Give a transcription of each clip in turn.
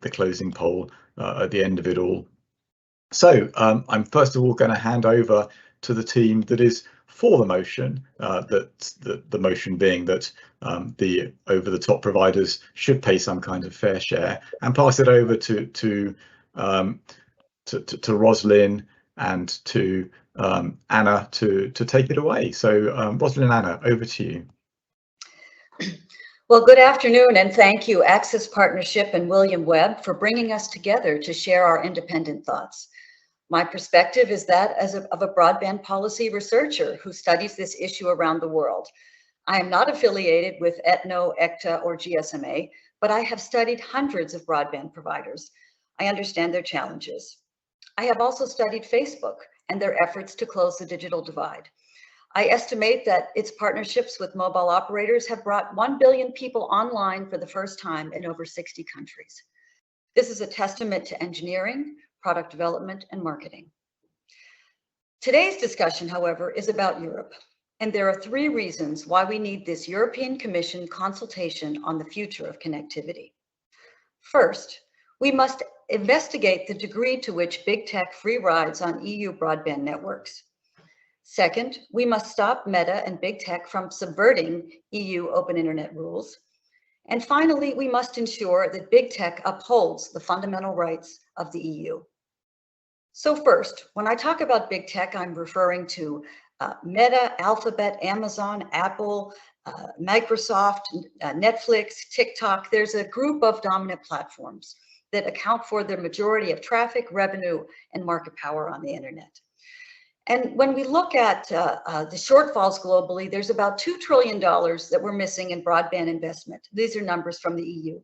the closing poll at the end of it all. So I'm first of all going to hand over to the team that is for the motion, the motion being that the over-the-top providers should pay some kind of fair share, and pass it over to Roslyn and to Anna to take it away. So Roslyn and Anna, over to you. Well, good afternoon, and thank you, Access Partnership and William Webb, for bringing us together to share our independent thoughts. My perspective is that of a broadband policy researcher who studies this issue around the world. I am not affiliated with ETNO, ECTA, or GSMA, but I have studied hundreds of broadband providers. I understand their challenges. I have also studied Facebook and their efforts to close the digital divide. I estimate that its partnerships with mobile operators have brought 1 billion people online for the first time in over 60 countries. This is a testament to engineering, product development, and marketing. Today's discussion, however, is about Europe, and there are 3 reasons why we need this European Commission consultation on the future of connectivity. First, we must investigate the degree to which big tech free rides on EU broadband networks. Second, we must stop Meta and big tech from subverting EU open internet rules. And finally, we must ensure that big tech upholds the fundamental rights of the EU. So first, when I talk about big tech, I'm referring to Meta, Alphabet, Amazon, Apple, Microsoft, Netflix, TikTok. There's a group of dominant platforms that account for the majority of traffic, revenue, and market power on the internet. And when we look at the shortfalls globally, there's about $2 trillion that we're missing in broadband investment. These are numbers from the EU.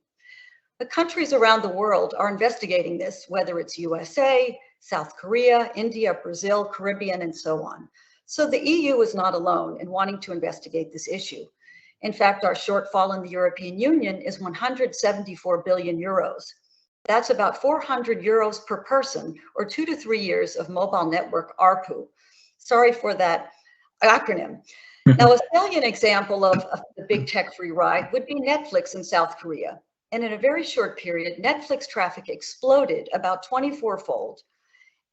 The countries around the world are investigating this, whether it's USA, South Korea, India, Brazil, Caribbean, and so on. So the EU is not alone in wanting to investigate this issue. In fact, our shortfall in the European Union is 174 billion euros. That's about 400 euros per person, or 2 to 3 years of mobile network ARPU. Sorry for that acronym. Now, a salient example of the big tech free ride would be Netflix in South Korea. And in a very short period, Netflix traffic exploded about 24-fold.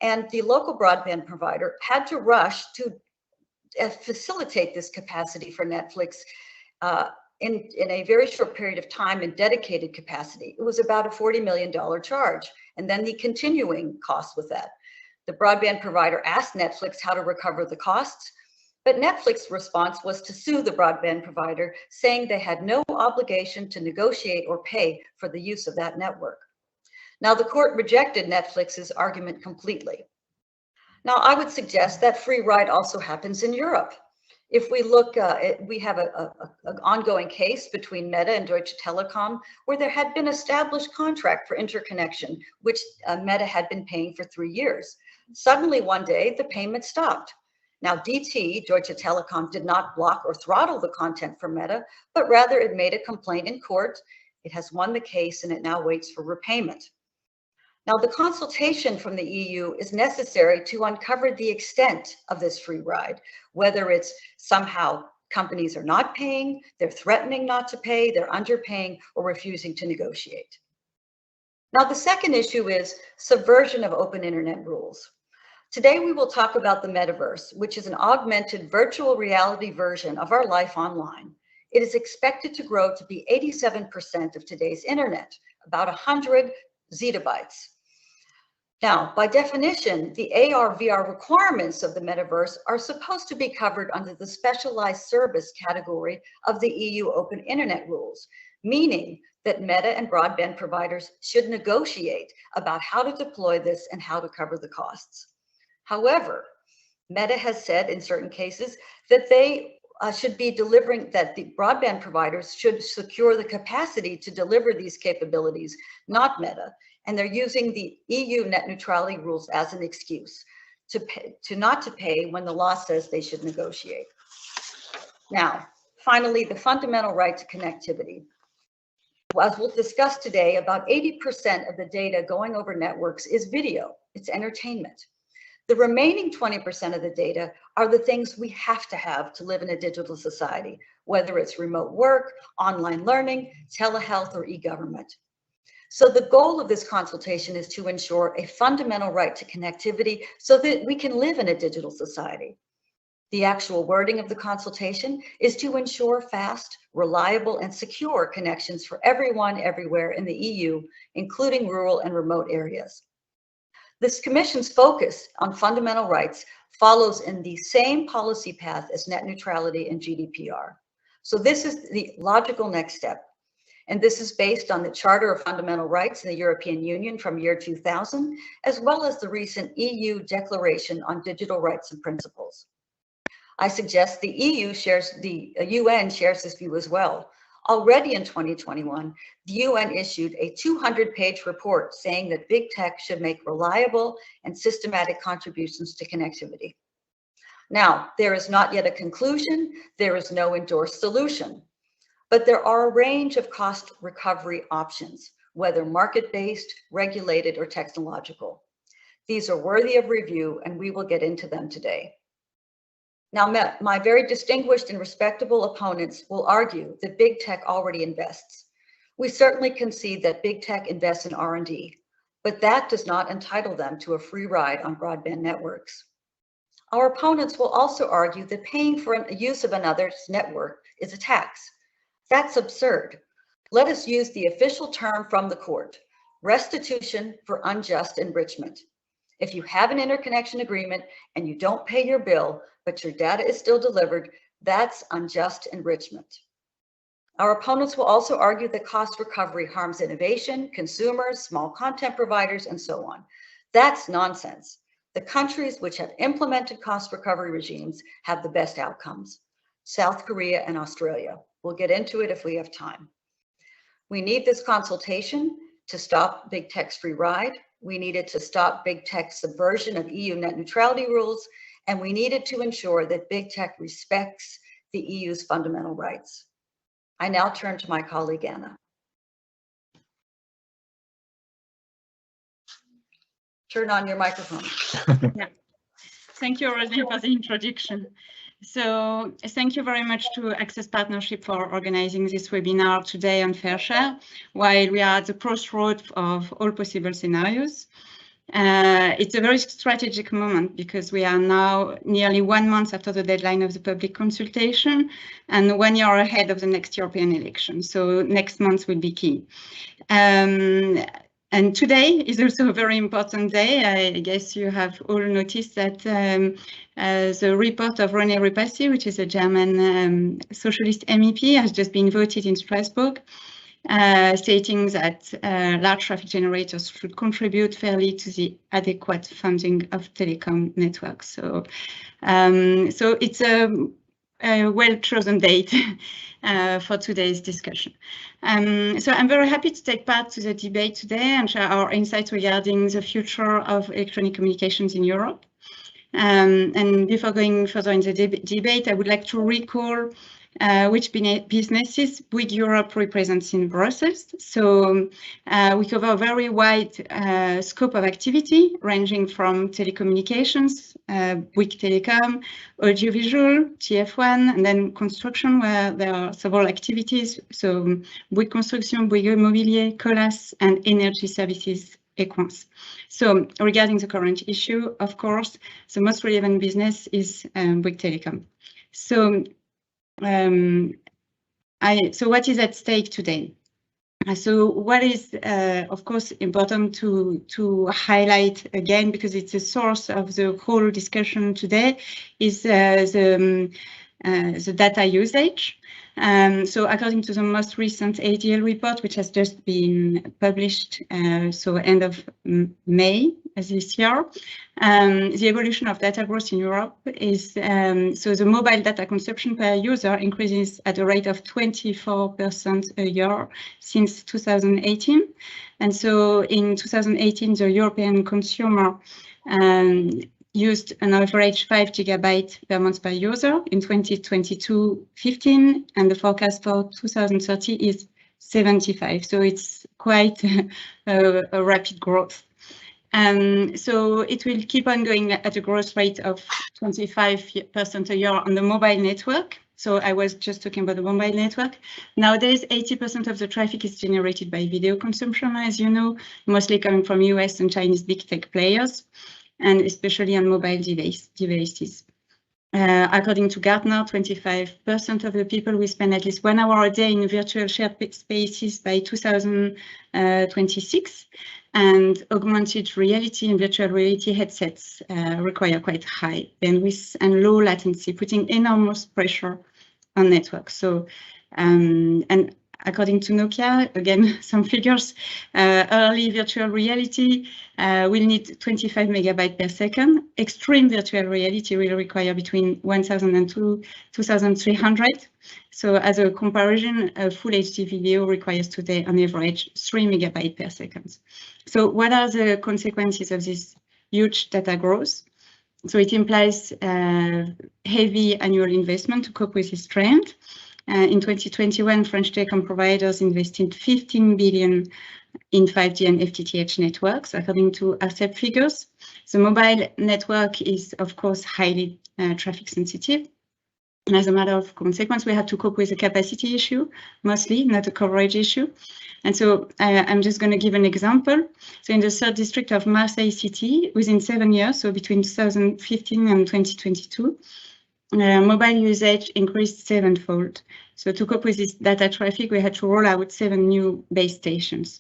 And the local broadband provider had to rush to facilitate this capacity for Netflix in a very short period of time in dedicated capacity. It was about a $40 million charge, and then the continuing costs with that. The broadband provider asked Netflix how to recover the costs, but Netflix's response was to sue the broadband provider, saying they had no obligation to negotiate or pay for the use of that network. Now, the court rejected Netflix's argument completely. Now, I would suggest that free ride also happens in Europe. If we look, we have an ongoing case between Meta and Deutsche Telekom, where there had been established contract for interconnection, which Meta had been paying for 3 years. Suddenly, one day, the payment stopped. Now, DT, Deutsche Telekom, did not block or throttle the content for Meta, but rather it made a complaint in court. It has won the case, and it now waits for repayment. Now, the consultation from the EU is necessary to uncover the extent of this free ride, whether it's somehow companies are not paying, they're threatening not to pay, they're underpaying, or refusing to negotiate. Now, the second issue is subversion of open internet rules. Today, we will talk about the metaverse, which is an augmented virtual reality version of our life online. It is expected to grow to be 87% of today's internet, about 100 zettabytes. Now, by definition, the AR/VR requirements of the metaverse are supposed to be covered under the specialized service category of the EU open internet rules, meaning that Meta and broadband providers should negotiate about how to deploy this and how to cover the costs. However, Meta has said in certain cases that they should be delivering, that the broadband providers should secure the capacity to deliver these capabilities, not Meta. And they're using the EU net neutrality rules as an excuse to not pay when the law says they should negotiate. Now, finally, the fundamental right to connectivity. As we'll discuss today, about 80% of the data going over networks is video, it's entertainment. The remaining 20% of the data are the things we have to live in a digital society, whether it's remote work, online learning, telehealth, or e-government. So the goal of this consultation is to ensure a fundamental right to connectivity so that we can live in a digital society. The actual wording of the consultation is to ensure fast, reliable, and secure connections for everyone, everywhere in the EU, including rural and remote areas. This Commission's focus on fundamental rights follows in the same policy path as net neutrality and GDPR. So this is the logical next step. And this is based on the Charter of Fundamental Rights in the European Union from year 2000, as well as the recent EU Declaration on Digital Rights and Principles. I suggest the UN shares this view as well. Already in 2021, the UN issued a 200-page report saying that big tech should make reliable and systematic contributions to connectivity. Now, there is not yet a conclusion, there is no endorsed solution, but there are a range of cost recovery options, whether market-based, regulated, or technological. These are worthy of review, and we will get into them today. Now, my very distinguished and respectable opponents will argue that big tech already invests. We certainly concede that big tech invests in R&D, but that does not entitle them to a free ride on broadband networks. Our opponents will also argue that paying for the use of another's network is a tax. That's absurd. Let us use the official term from the court, restitution for unjust enrichment. If you have an interconnection agreement and you don't pay your bill, but your data is still delivered, that's unjust enrichment. Our opponents will also argue that cost recovery harms innovation, consumers, small content providers, and so on. That's nonsense. The countries which have implemented cost recovery regimes have the best outcomes. South Korea and Australia. We'll get into it if we have time. We need this consultation to stop big tech's free ride. We needed to stop big tech's subversion of EU net neutrality rules, and we needed to ensure that big tech respects the EU's fundamental rights. I now turn to my colleague, Anna. Turn on your microphone. Yeah. Thank you, Rosie, for the introduction. So thank you very much to Access Partnership for organizing this webinar today on Fair Share, while we are at the crossroads of all possible scenarios. It's a very strategic moment because we are now nearly 1 month after the deadline of the public consultation and 1 year ahead of the next European election. So next month will be key. And today is also a very important day. I guess you have all noticed that the report of René Repassi, which is a German socialist MEP, has just been voted in Strasbourg, stating that large traffic generators should contribute fairly to the adequate funding of telecom networks. So, so it's a well-chosen date for today's discussion. So I'm very happy to take part to the debate today and share our insights regarding the future of electronic communications in Europe. And before going further in the debate, I would like to recall which businesses Bouygues Europe represents in Brussels. So we cover a very wide scope of activity, ranging from telecommunications, Bouygues Telecom, audiovisual, TF1, and then construction, where there are several activities. So Bouygues Construction, Bouygues Immobilier, Colas, and energy services, Equans. So regarding the current issue, of course, the most relevant business is Bouygues Telecom. So so what is at stake today? So what is, of course, important to highlight again, because it's a source of the whole discussion today, is the data usage. So according to the most recent ADL report, which has just been published, so end of May this year, the evolution of data growth in Europe is, so the mobile data consumption per user increases at a rate of 24% a year since 2018. And so in 2018, the European consumer used an average 5 GB per month per user. In 2022, 15, and the forecast for 2030 is 75. So it's quite a rapid growth. So it will keep on going at a growth rate of 25% a year on the mobile network. So I was just talking about the mobile network. Nowadays, 80% of the traffic is generated by video consumption, as you know, mostly coming from US and Chinese big tech players, and especially on mobile devices. According to Gartner, 25% of the people will spend at least 1 hour a day in virtual shared spaces by 2026. And augmented reality and virtual reality headsets require quite high bandwidth and low latency, putting enormous pressure on networks. So, and according to Nokia, again, some figures, early virtual reality will need 25 megabytes per second. Extreme virtual reality will require between 1,000 and 2,300. So as a comparison, a full HD video requires today on average 3 megabytes per second. So what are the consequences of this huge data growth? So it implies heavy annual investment to cope with this trend. In 2021, French telecom providers invested 15 billion in 5G and FTTH networks, according to ARCEP figures. The mobile network is, of course, highly traffic sensitive. And as a matter of consequence, we have to cope with a capacity issue, mostly, not a coverage issue. And so I'm just going to give an example. So in the 3rd district of Marseille City, within 7 years, so between 2015 and 2022, mobile usage increased 7-fold. So to cope with this data traffic, we had to roll out 7 new base stations.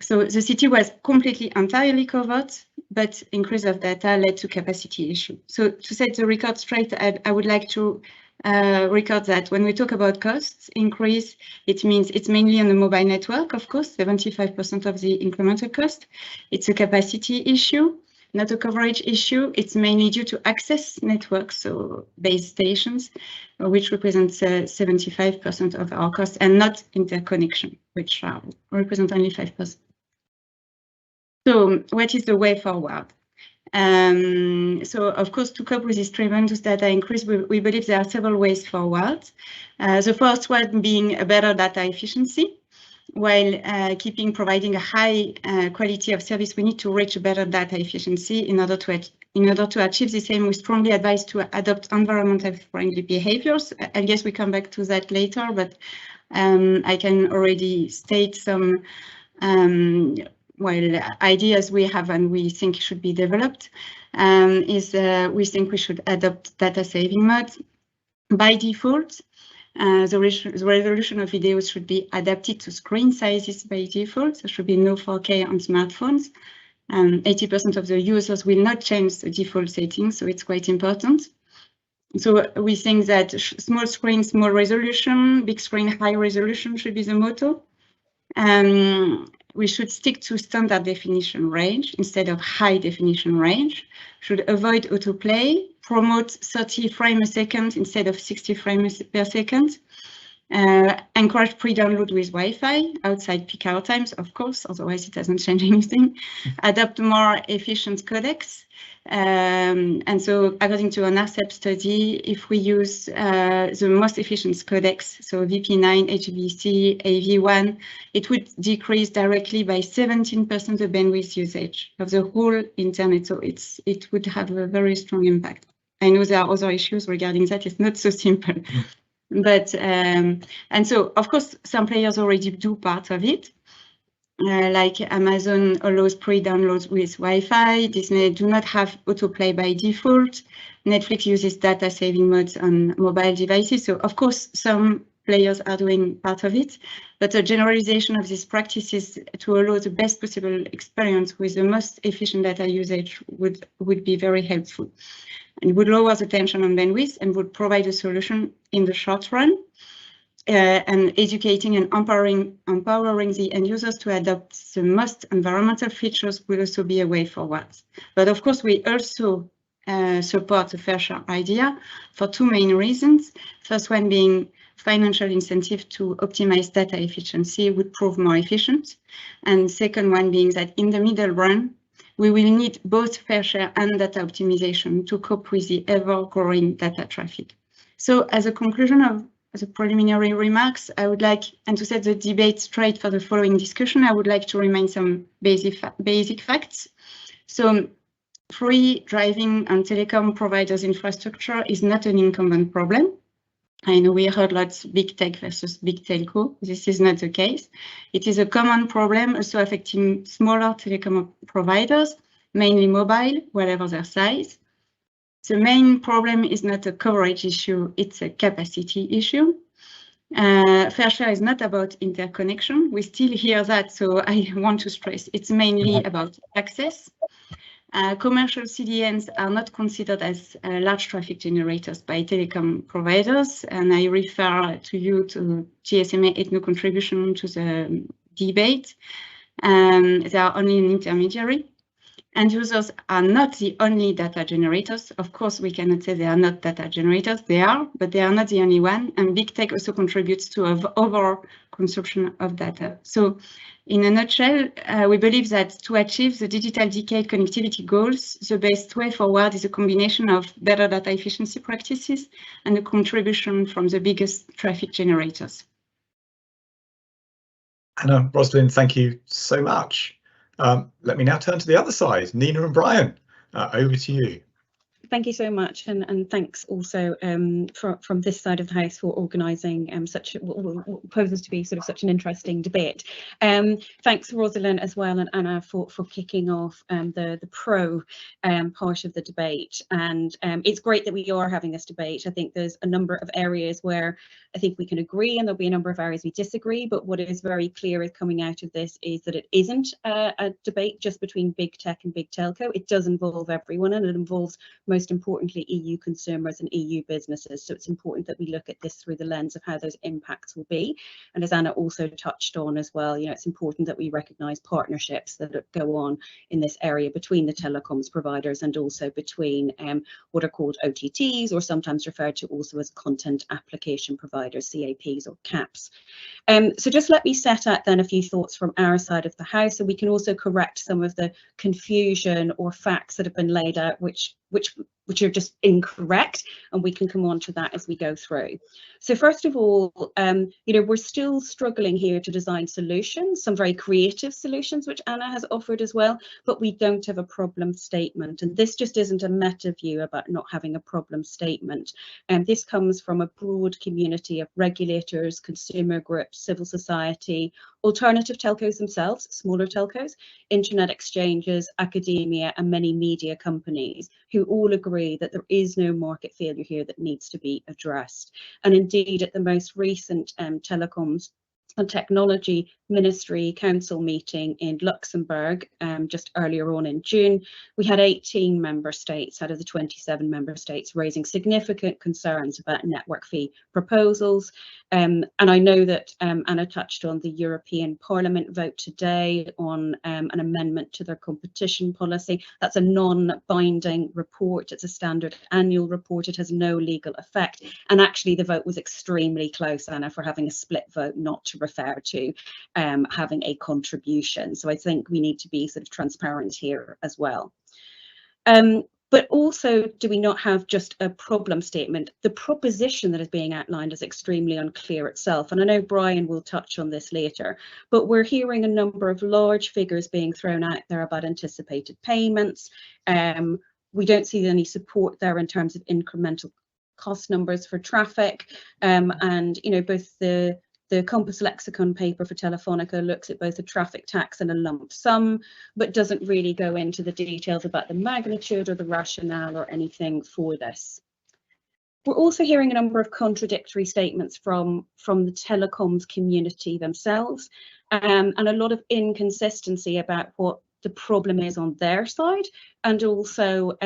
So the city was completely entirely covered, but increase of data led to capacity issue. So to set the record straight, I would like to record that when we talk about costs increase, it means it's mainly on the mobile network, of course, 75% of the incremental cost. It's a capacity issue, not a coverage issue. It's mainly due to access networks, so base stations, which represents 75% of our costs, and not interconnection, which represent only 5%. So what is the way forward? So of course, to cope with this tremendous data increase, we believe there are several ways forward. The first one being a better data efficiency. While providing a high quality of service, we need to reach a better data efficiency. In order to achieve the same, we strongly advise to adopt environmental friendly behaviors. I guess we come back to that later, but I can already state some ideas we have and we think should be developed. We think we should adopt data saving mode by default. The resolution of videos should be adapted to screen sizes by default. There should be no 4K on smartphones. 80% of the users will not change the default settings, so it's quite important. So we think that small screen, small resolution, big screen, high resolution should be the motto. We should stick to standard definition range instead of high definition range. Should avoid autoplay, promote 30 frames a second instead of 60 frames per second. Encourage pre-download with Wi-Fi outside peak hour times, of course, otherwise it doesn't change anything. Adopt more efficient codecs. And so according to an ARCEP study, if we use the most efficient codecs, so VP9, HVC, AV1, it would decrease directly by 17% the bandwidth usage of the whole internet. So it would have a very strong impact. I know there are other issues regarding that. It's not so simple. But and so, of course, some players already do part of it. Like Amazon allows pre-downloads with Wi-Fi. Disney do not have autoplay by default. Netflix uses data saving modes on mobile devices. So, of course, some players are doing part of it, but a generalization of these practices to allow the best possible experience with the most efficient data usage would be very helpful. And would lower the tension on bandwidth and would provide a solution in the short run. And educating and empowering the end users to adopt the most environmental features will also be a way forward. But of course, we also support the fair share idea for 2 main reasons. First one being financial incentive to optimize data efficiency would prove more efficient. And second one being that in the middle run, we will need both fair share and data optimization to cope with the ever-growing data traffic. So as a conclusion of the preliminary remarks, I would like, and to set the debate straight for the following discussion, I would like to remind some basic facts. So free driving on telecom providers' infrastructure is not an incumbent problem. I know we heard lots big tech versus big telco. This is not the case. It is a common problem also affecting smaller telecom providers, mainly mobile, whatever their size. The main problem is not a coverage issue, it's a capacity issue. Fair share is not about interconnection. We still hear that, so I want to stress it's mainly about access. Commercial CDNs are not considered as large traffic generators by telecom providers, and I refer to you to GSMA ethno contribution to the debate. They are only an intermediary. End users are not the only data generators. Of course, we cannot say they are not data generators. They are, but they are not the only one. And big tech also contributes to an over consumption of data. So in a nutshell, we believe that to achieve the digital decade connectivity goals, the best way forward is a combination of better data efficiency practices and a contribution from the biggest traffic generators. Anna, Rosalind, thank you so much. Let me now turn to the other side. Nina and Brian, over to you. Thank you so much, and thanks also from this side of the house for organising such what poses to be sort of such an interesting debate. Thanks Rosalind as well, and Anna for kicking off the pro part of the debate. And it's great that we are having this debate. I think there's a number of areas where I think we can agree, and there'll be a number of areas we disagree. But what is very clear is coming out of this is that it isn't a debate just between big tech and big telco. It does involve everyone, and it involves most importantly EU consumers and EU businesses. So it's important that we look at this through the lens of how those impacts will be. And as Anna also touched on as well, it's important that we recognise partnerships that go on in this area between the telecoms providers and also between what are called OTTs, or sometimes referred to also as content application providers, CAPs or CAPs. So just let me set out then a few thoughts from our side of the house, so we can also correct some of the confusion or facts that have been laid out which are just incorrect, and we can come on to that as we go through. So first of all, we're still struggling here to design solutions, some very creative solutions, which Anna has offered as well, but we don't have a problem statement. And this just isn't a meta view about not having a problem statement. And this comes from a broad community of regulators, consumer groups, civil society, alternative telcos themselves, smaller telcos, internet exchanges, academia, and many media companies who all agree that there is no market failure here that needs to be addressed. And indeed, at the most recent Telecoms and Technology Ministry Council meeting in Luxembourg just earlier on in June, we had 18 member states out of the 27 member states raising significant concerns about network fee proposals. And I know that Anna touched on the European Parliament vote today on an amendment to their competition policy. That's a non-binding report. It's a standard annual report. It has no legal effect. And actually the vote was extremely close, Anna, for having a split vote, not to refer to having a contribution. So I think we need to be sort of transparent here as well. But also, do we not have just a problem statement? The proposition that is being outlined is extremely unclear itself. And I know Brian will touch on this later, but we're hearing a number of large figures being thrown out there about anticipated payments. We don't see any support there in terms of incremental cost numbers for traffic. And, both the Compass Lexicon paper for Telefonica looks at both a traffic tax and a lump sum, but doesn't really go into the details about the magnitude or the rationale or anything for this. We're also hearing a number of contradictory statements from the telecoms community themselves, and a lot of inconsistency about what the problem is on their side, and also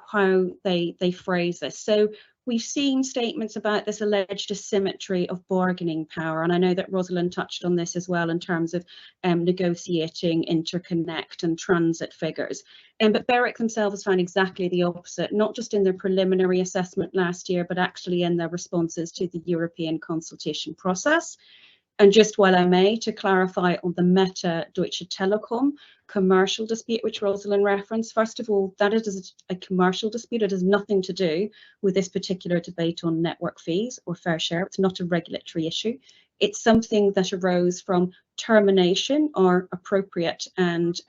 how they phrase this. So we've seen statements about this alleged asymmetry of bargaining power, and I know that Rosalind touched on this as well in terms of negotiating interconnect and transit figures. But Berwick themselves found exactly the opposite, not just in their preliminary assessment last year, but actually in their responses to the European consultation process. And just while I may, to clarify on the Meta Deutsche Telekom commercial dispute, which Rosalind referenced, first of all, that is a commercial dispute. It has nothing to do with this particular debate on network fees or fair share. It's not a regulatory issue. It's something that arose from termination or appropriate and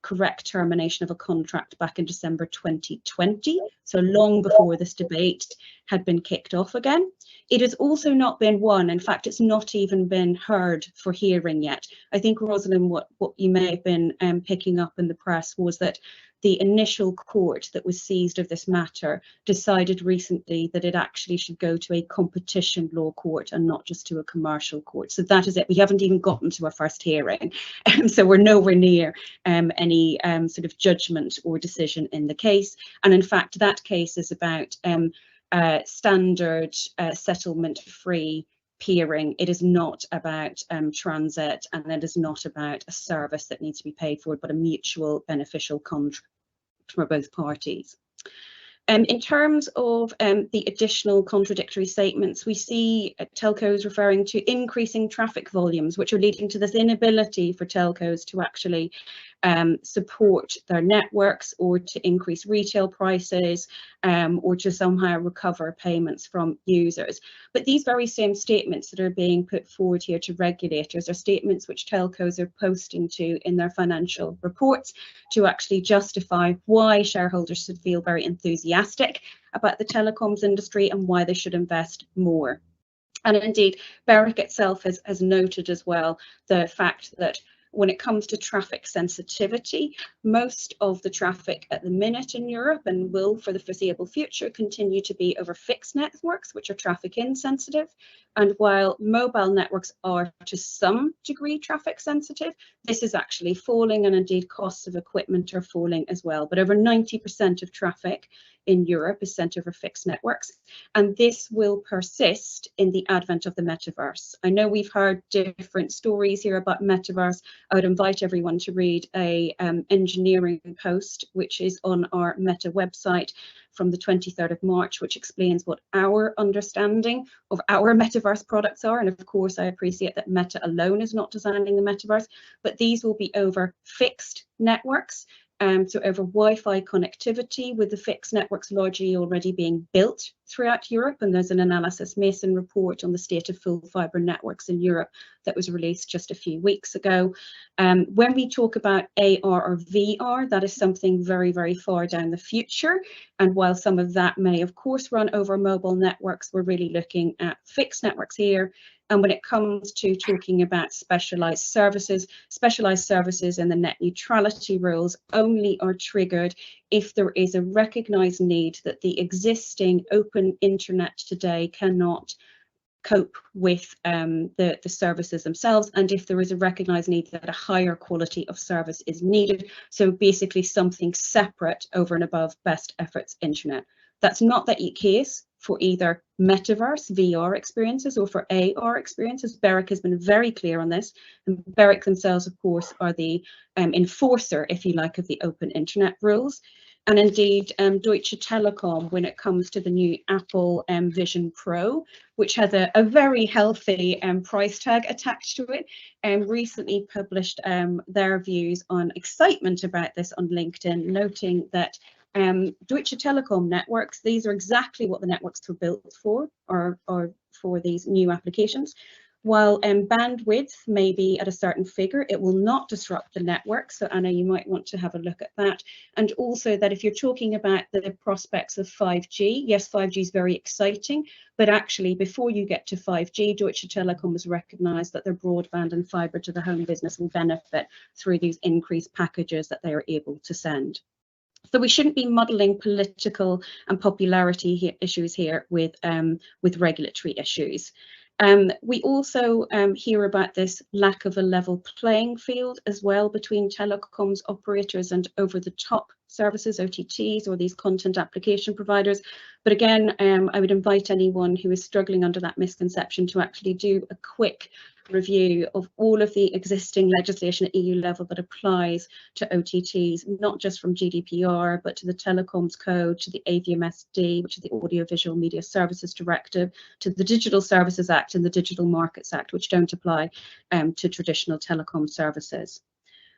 correct termination of a contract back in December 2020, so long before this debate had been kicked off again. It has also not been won. In fact, it's not even been heard for hearing yet. I think, Rosalind, what you may have been picking up in the press was that the initial court that was seized of this matter decided recently that it actually should go to a competition law court and not just to a commercial court. So that is it. We haven't even gotten to our first hearing. So we're nowhere near any sort of judgment or decision in the case. And in fact, that case is about standard settlement-free peering. It is not about transit, and it is not about a service that needs to be paid for, but a mutual beneficial contract for both parties. In terms of the additional contradictory statements, we see telcos referring to increasing traffic volumes, which are leading to this inability for telcos to actually support their networks, or to increase retail prices, or to somehow recover payments from users. But these very same statements that are being put forward here to regulators are statements which telcos are posting to in their financial reports to actually justify why shareholders should feel very enthusiastic about the telecoms industry and why they should invest more. And indeed, BEREC itself has noted as well the fact that when it comes to traffic sensitivity, most of the traffic at the minute in Europe, and will for the foreseeable future, continue to be over fixed networks, which are traffic insensitive. And while mobile networks are to some degree traffic sensitive, this is actually falling, and indeed costs of equipment are falling as well. But over 90% of traffic in Europe is sent over fixed networks, and this will persist in the advent of the metaverse. I know we've heard different stories here about metaverse. I would invite everyone to read a engineering post which is on our Meta website from the 23rd of March, which explains what our understanding of our metaverse products are. And of course, I appreciate that Meta alone is not designing the metaverse, but these will be over fixed networks. So over Wi-Fi connectivity, with the fixed networks largely already being built throughout Europe. And there's an Analysis Mason report on the state of full fibre networks in Europe that was released just a few weeks ago. When we talk about AR or VR, that is something very, very far down the future. And while some of that may, of course, run over mobile networks, we're really looking at fixed networks here. And when it comes to talking about specialised services in the net neutrality rules only are triggered if there is a recognised need that the existing open internet today cannot cope with the services themselves, and if there is a recognised need that a higher quality of service is needed. So basically something separate over and above best efforts internet. That's not the case for either metaverse VR experiences or for AR experiences. BEREC has been very clear on this, and BEREC themselves, of course, are the enforcer, if you like, of the open internet rules. And indeed, Deutsche Telekom, when it comes to the new Apple Vision Pro, which has a very healthy price tag attached to it, recently published their views on excitement about this on LinkedIn, noting that Deutsche Telekom networks, these are exactly what the networks were built for, or for these new applications. While bandwidth may be at a certain figure, it will not disrupt the network. So Anna, you might want to have a look at that. And also that if you're talking about the prospects of 5G, yes, 5G is very exciting, but actually before you get to 5G, Deutsche Telekom has recognised that their broadband and fibre to the home business will benefit through these increased packages that they are able to send. So we shouldn't be muddling political and popularity issues here with regulatory issues. We also hear about this lack of a level playing field as well between telecoms operators and over-the-top services, OTTs, or these content application providers. But again, I would invite anyone who is struggling under that misconception to actually do a quick review of all of the existing legislation at EU level that applies to OTTs, not just from GDPR, but to the Telecoms Code, to the AVMSD, which is the Audiovisual Media Services Directive, to the Digital Services Act and the Digital Markets Act, which don't apply to traditional telecom services.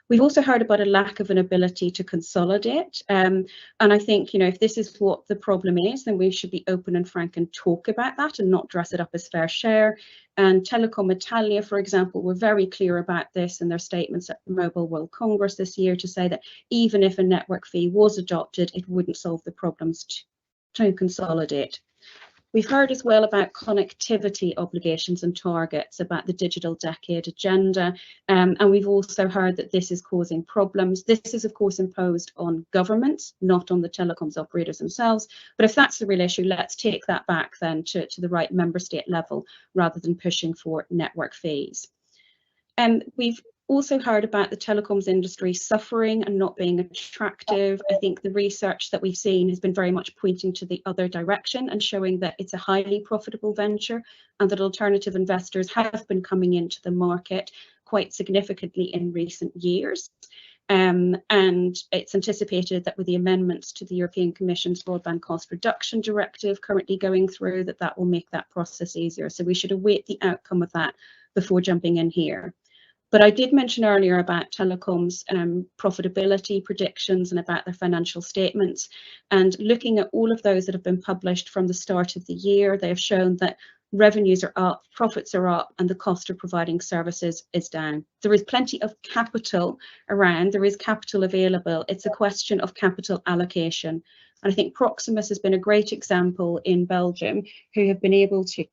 We've also heard about a lack of an ability to consolidate. And I think, if this is what the problem is, then we should be open and frank and talk about that and not dress it up as fair share. And Telecom Italia, for example, were very clear about this in their statements at Mobile World Congress this year to say that even if a network fee was adopted, it wouldn't solve the problems to consolidate. We've heard as well about connectivity obligations and targets, about the digital decade agenda, and we've also heard that this is causing problems. This is, of course, imposed on governments, not on the telecoms operators themselves. But if that's the real issue, let's take that back then to the right member state level rather than pushing for network fees. We've also heard about the telecoms industry suffering and not being attractive. I think the research that we've seen has been very much pointing to the other direction and showing that it's a highly profitable venture and that alternative investors have been coming into the market quite significantly in recent years. And it's anticipated that with the amendments to the European Commission's Broadband Cost Reduction Directive currently going through, that will make that process easier. So we should await the outcome of that before jumping in here. But I did mention earlier about telecoms profitability predictions and about their financial statements. And looking at all of those that have been published from the start of the year, they have shown that revenues are up, profits are up, and the cost of providing services is down. There is plenty of capital around, there is capital available. It's a question of capital allocation. And I think Proximus has been a great example in Belgium, who have been able to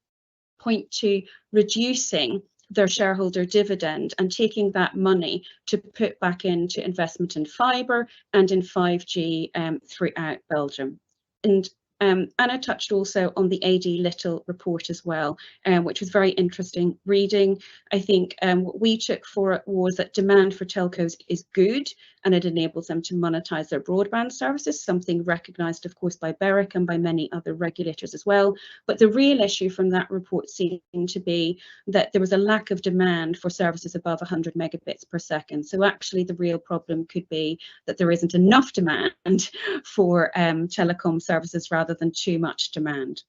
point to reducing their shareholder dividend and taking that money to put back into investment in fibre and in 5G throughout Belgium. And Anna touched also on the AD Little report as well, which was very interesting reading. I think what we took for it was that demand for telcos is good and it enables them to monetize their broadband services, something recognised, of course, by BEREC and by many other regulators as well. But the real issue from that report seemed to be that there was a lack of demand for services above 100 megabits per second. So actually the real problem could be that there isn't enough demand for telecom services rather than too much demand.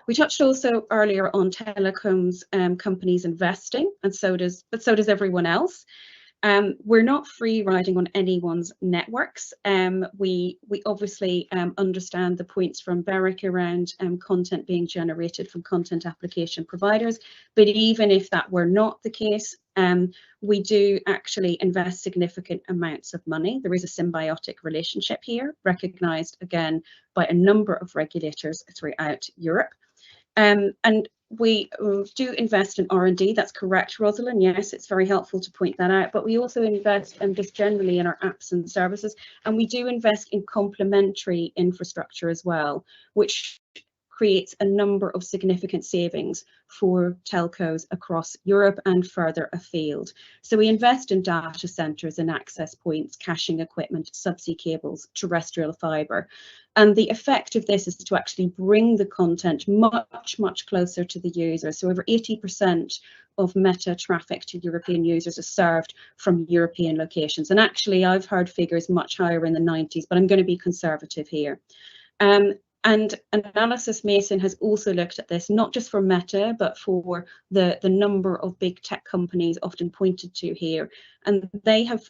We touched also earlier on telecoms companies investing, and so does everyone else. We're not free riding on anyone's networks. We obviously understand the points from BEREC around content being generated from content application providers, but even if that were not the case, we do actually invest significant amounts of money. There is a symbiotic relationship here, recognised again by a number of regulators throughout Europe. And we do invest in R&D, that's correct, Rosalind. Yes, it's very helpful to point that out, but we also invest just generally in our apps and services, and we do invest in complementary infrastructure as well, which creates a number of significant savings for telcos across Europe and further afield. So we invest in data centres and access points, caching equipment, subsea cables, terrestrial fibre. And the effect of this is to actually bring the content much closer to the user. So over 80% of Meta traffic to European users is served from European locations. And actually, I've heard figures much higher in the 90s, but I'm going to be conservative here. And Analysis Mason has also looked at this, not just for Meta, but for the number of big tech companies often pointed to here. And they have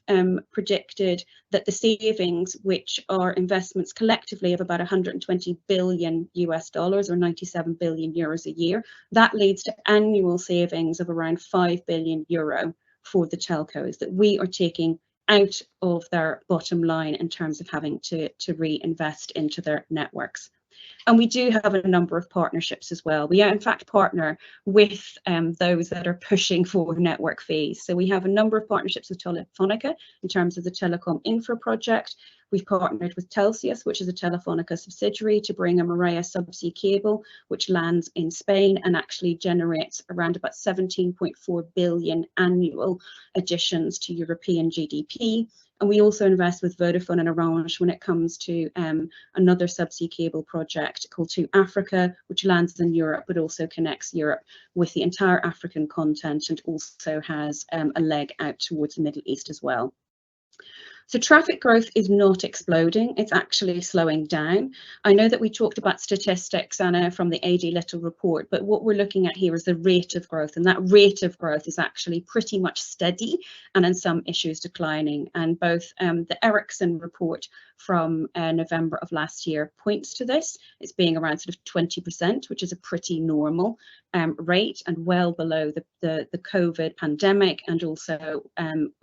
predicted that the savings, which are investments collectively of about 120 billion US dollars or 97 billion euros a year, that leads to annual savings of around 5 billion euro for the telcos that we are taking out of their bottom line in terms of having to reinvest into their networks. And we do have a number of partnerships as well. We in fact partner with those that are pushing for network fees. So we have a number of partnerships with Telefonica in terms of the Telecom Infra project. We've partnered with Telxius, which is a Telefonica subsidiary, to bring a Maria subsea cable, which lands in Spain and actually generates around about 17.4 billion annual additions to European GDP. And we also invest with Vodafone and Orange when it comes to another subsea cable project called To Africa, which lands in Europe, but also connects Europe with the entire African continent and also has a leg out towards the Middle East as well. So traffic growth is not exploding, it's actually slowing down. I know that we talked about statistics, Anna, from the AD Little report, but what we're looking at here is the rate of growth, and that rate of growth is actually pretty much steady and in some issues declining. And both the Ericsson report from November of last year points to this. It's being around sort of 20%, which is a pretty normal rate and well below the COVID pandemic, and also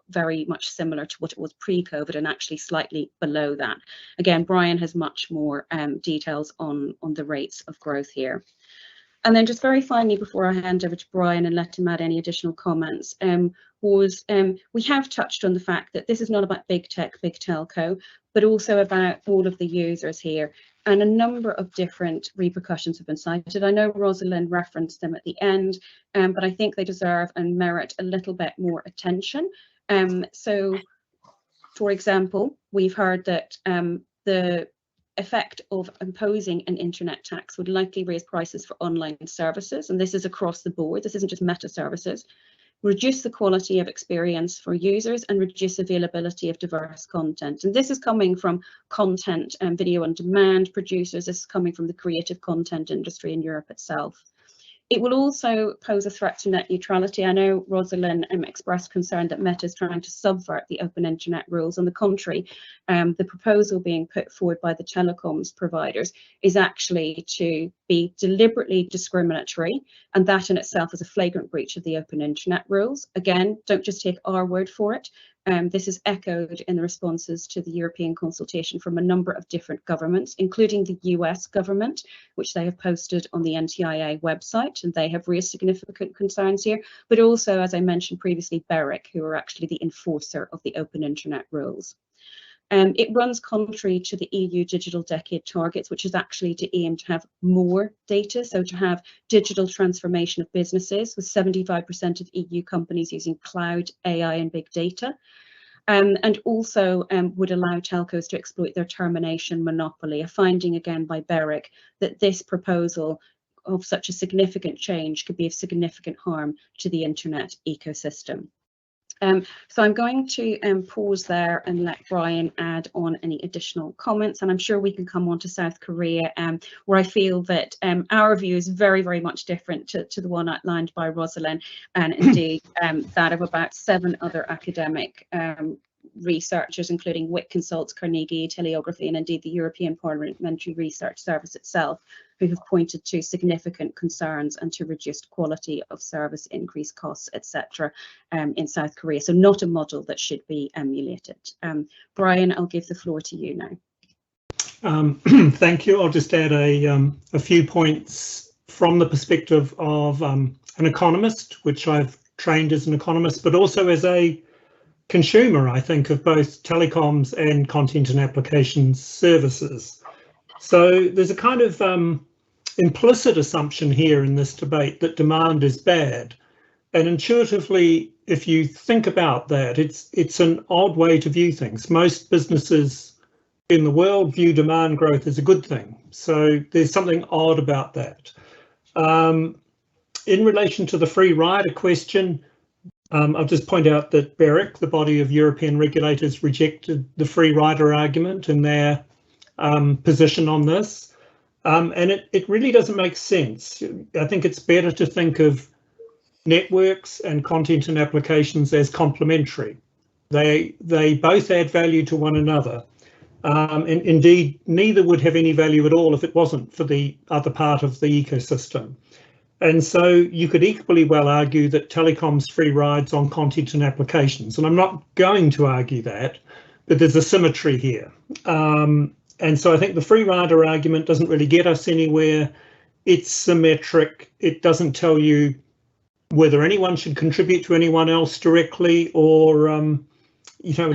very much similar to what it was pre-COVID and actually slightly below that. Again, Brian has much more details on the rates of growth here. And then just very finally, before I hand over to Brian and let him add any additional comments, we have touched on the fact that this is not about big tech, big telco, but also about all of the users here. And a number of different repercussions have been cited. I know Rosalind referenced them at the end, but I think they deserve and merit a little bit more attention. So, for example, we've heard that the effect of imposing an internet tax would likely raise prices for online services, and this is across the board. This isn't just meta services. Reduce the quality of experience for users and reduce availability of diverse content. And this is coming from content and video on demand producers. This is coming from the creative content industry in Europe itself. It will also pose a threat to net neutrality. I know Rosalind expressed concern that Meta is trying to subvert the open internet rules. On the contrary, the proposal being put forward by the telecoms providers is actually to be deliberately discriminatory, and that in itself is a flagrant breach of the open internet rules. Again, don't just take our word for it. This is echoed in the responses to the European consultation from a number of different governments, including the US government, which they have posted on the NTIA website, and they have raised significant concerns here, but also, as I mentioned previously, BEREC, who are actually the enforcer of the open internet rules. It runs contrary to the EU Digital Decade targets, which is actually to aim to have more data, so to have digital transformation of businesses, with 75% of EU companies using cloud, AI and big data. And also would allow telcos to exploit their termination monopoly, a finding again by BEREC that this proposal of such a significant change could be of significant harm to the internet ecosystem. So I'm going to pause there and let Brian add on any additional comments, and I'm sure we can come on to South Korea, where I feel that our view is very, very much different to the one outlined by Rosalind, and indeed that of about 7 other academic researchers, including WIC Consults, Carnegie, Teleography, and indeed the European Parliamentary Research Service itself, who have pointed to significant concerns and to reduced quality of service, increased costs, etc. In South Korea. So not a model that should be emulated. Brian, I'll give the floor to you now. Thank you. I'll just add a few points from the perspective of an economist, which I've trained as an economist, but also as a consumer, I think, of both telecoms and content and applications services. So there's a kind of implicit assumption here in this debate that demand is bad. And intuitively, if you think about that, it's an odd way to view things. Most businesses in the world view demand growth as a good thing. So there's something odd about that. In relation to the free rider question, I'll just point out that BEREC, the body of European regulators, rejected the free rider argument in their position on this. And it really doesn't make sense. I think it's better to think of networks and content and applications as complementary. They both add value to one another. And indeed, neither would have any value at all if it wasn't for the other part of the ecosystem. And so you could equally well argue that telecoms free rides on content and applications. And I'm not going to argue that, but there's a symmetry here. And so I think the free rider argument doesn't really get us anywhere. It's symmetric. It doesn't tell you whether anyone should contribute to anyone else directly, or in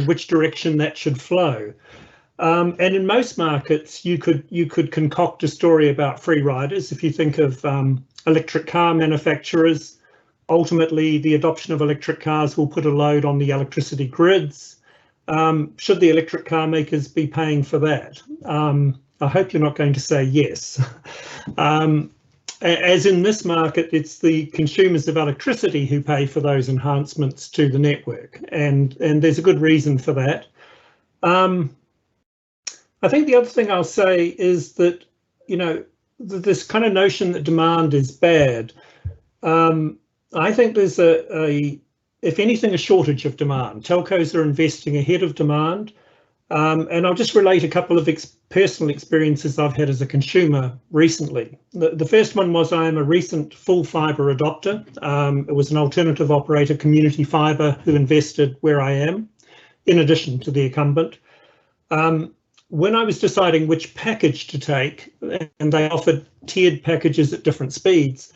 which direction that should flow. And in most markets, you could concoct a story about free riders. If you think of electric car manufacturers, ultimately the adoption of electric cars will put a load on the electricity grids. Should the electric car makers be paying for that? I hope you're not going to say yes. As in this market, it's the consumers of electricity who pay for those enhancements to the network, and there's a good reason for that. I think the other thing I'll say is that, this kind of notion that demand is bad. I think there's if anything, a shortage of demand. Telcos are investing ahead of demand. And I'll just relate a couple of personal experiences I've had as a consumer recently. The first one was I am a recent full fibre adopter. It was an alternative operator, Community Fibre, who invested where I am, in addition to the incumbent. When I was deciding which package to take, and they offered tiered packages at different speeds,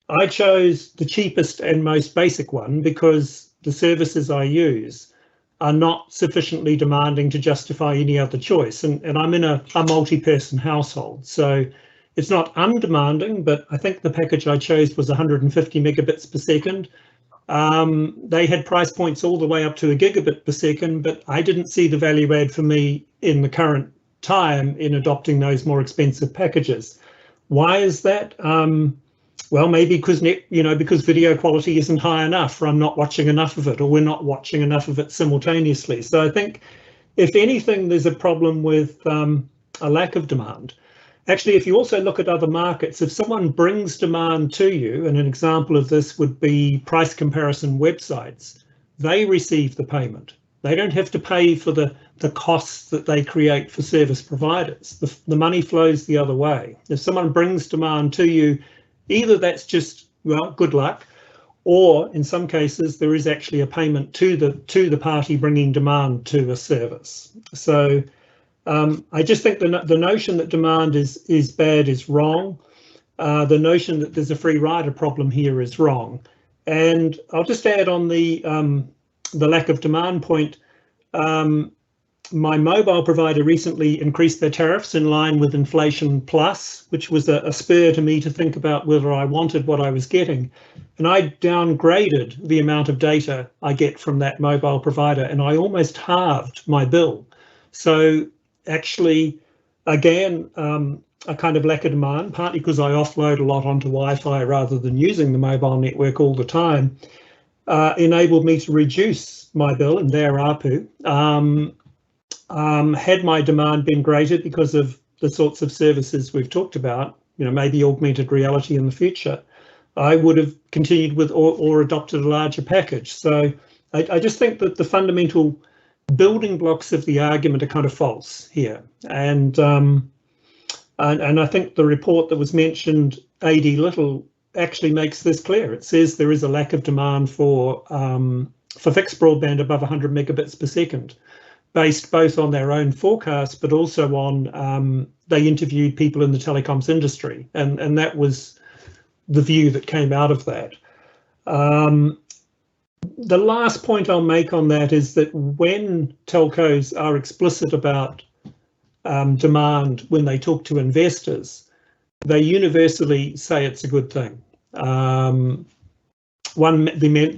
I chose the cheapest and most basic one because the services I use are not sufficiently demanding to justify any other choice. And I'm in a multi-person household, so it's not undemanding, but I think the package I chose was 150 megabits per second. They had price points all the way up to a gigabit per second, but I didn't see the value add for me in the current time in adopting those more expensive packages. Why is that? Well, maybe because video quality isn't high enough, or I'm not watching enough of it, or we're not watching enough of it simultaneously. So I think, if anything, there's a problem with a lack of demand. Actually, if you also look at other markets, if someone brings demand to you, and an example of this would be price comparison websites, they receive the payment. They don't have to pay for the costs that they create for service providers. The money flows the other way. If someone brings demand to you, either that's just, well, good luck, or in some cases there is actually a payment to the party bringing demand to a service. So I just think the notion that demand is bad is wrong. The notion that there's a free rider problem here is wrong. And I'll just add on the lack of demand point. My mobile provider recently increased their tariffs in line with inflation plus, which was a spur to me to think about whether I wanted what I was getting. And I downgraded the amount of data I get from that mobile provider, and I almost halved my bill. So actually, again, a kind of lack of demand, partly because I offload a lot onto Wi-Fi rather than using the mobile network all the time, enabled me to reduce my bill and their ARPU. Had my demand been greater because of the sorts of services we've talked about, maybe augmented reality in the future, I would have continued with or adopted a larger package. So I just think that the fundamental building blocks of the argument are kind of false here. And I think the report that was mentioned, AD Little, actually makes this clear. It says there is a lack of demand for fixed broadband above 100 megabits per second, based both on their own forecast, but also on they interviewed people in the telecoms industry, and that was the view that came out of that. The last point I'll make on that is that when telcos are explicit about demand when they talk to investors, they universally say it's a good thing. The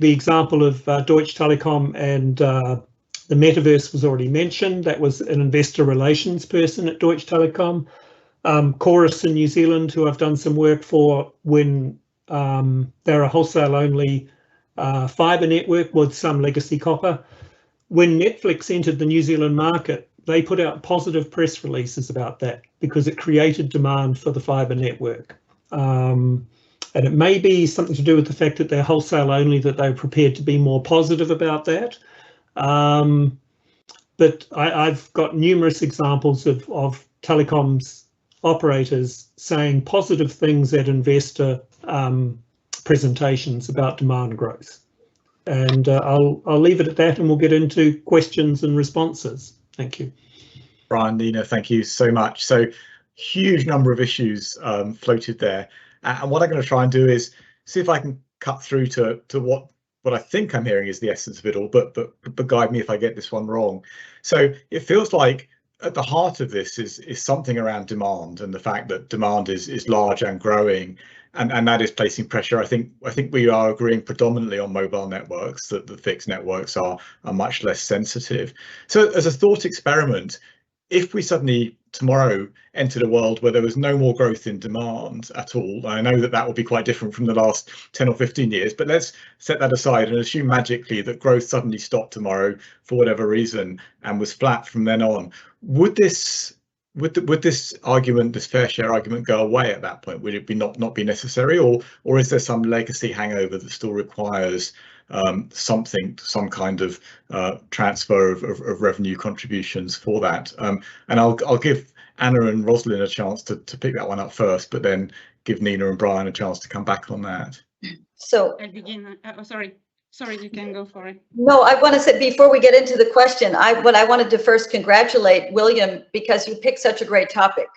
example of Deutsche Telekom and the metaverse was already mentioned. That was an investor relations person at Deutsche Telekom. Chorus in New Zealand, who I've done some work for when they're a wholesale-only fibre network with some legacy copper. When Netflix entered the New Zealand market, they put out positive press releases about that because it created demand for the fibre network. And it may be something to do with the fact that they're wholesale only, that they're prepared to be more positive about that. But I've got numerous examples of telecoms operators saying positive things at investor presentations about demand growth. And I'll leave it at that, and we'll get into questions and responses. Thank you. Brian, Nina, thank you so much. So huge number of issues floated there. And what I'm going to try and do is see if I can cut through to what I think I'm hearing is the essence of it all, but guide me if I get this one wrong. So it feels like at the heart of this is something around demand, and the fact that demand is large and growing, and that is placing pressure. I think we are agreeing predominantly on mobile networks, that the fixed networks are much less sensitive. So as a thought experiment, if we suddenly tomorrow entered a world where there was no more growth in demand at all, I know that that will be quite different from the last 10 or 15 years, but let's set that aside and assume magically that growth suddenly stopped tomorrow for whatever reason and was flat from then on. Would this argument, this fair share argument, go away at that point? Would it be not be necessary, or is there some legacy hangover that still requires some kind of transfer of revenue contributions for that? And I'll give Anna and Rosalind a chance to pick that one up first, but then give Nina and Brian a chance to come back on that. So I'll begin. Sorry, you can go for it. no, I want to say before we get into the question, I wanted to first congratulate William because you picked such a great topic.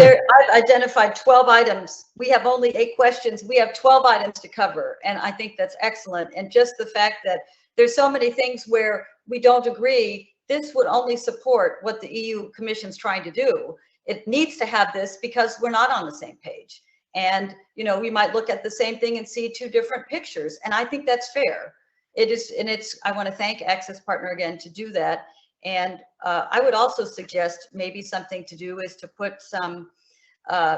I've identified 12 items. We have only 8 questions. We have 12 items to cover, and I think that's excellent. And just the fact that there's so many things where we don't agree, this would only support what the EU Commission's trying to do. It needs to have this because we're not on the same page. And, you know, we might look at the same thing and see 2 different pictures. And I think that's fair. It is, and I want to thank Access Partner again to do that. And I would also suggest maybe something to do is to put some,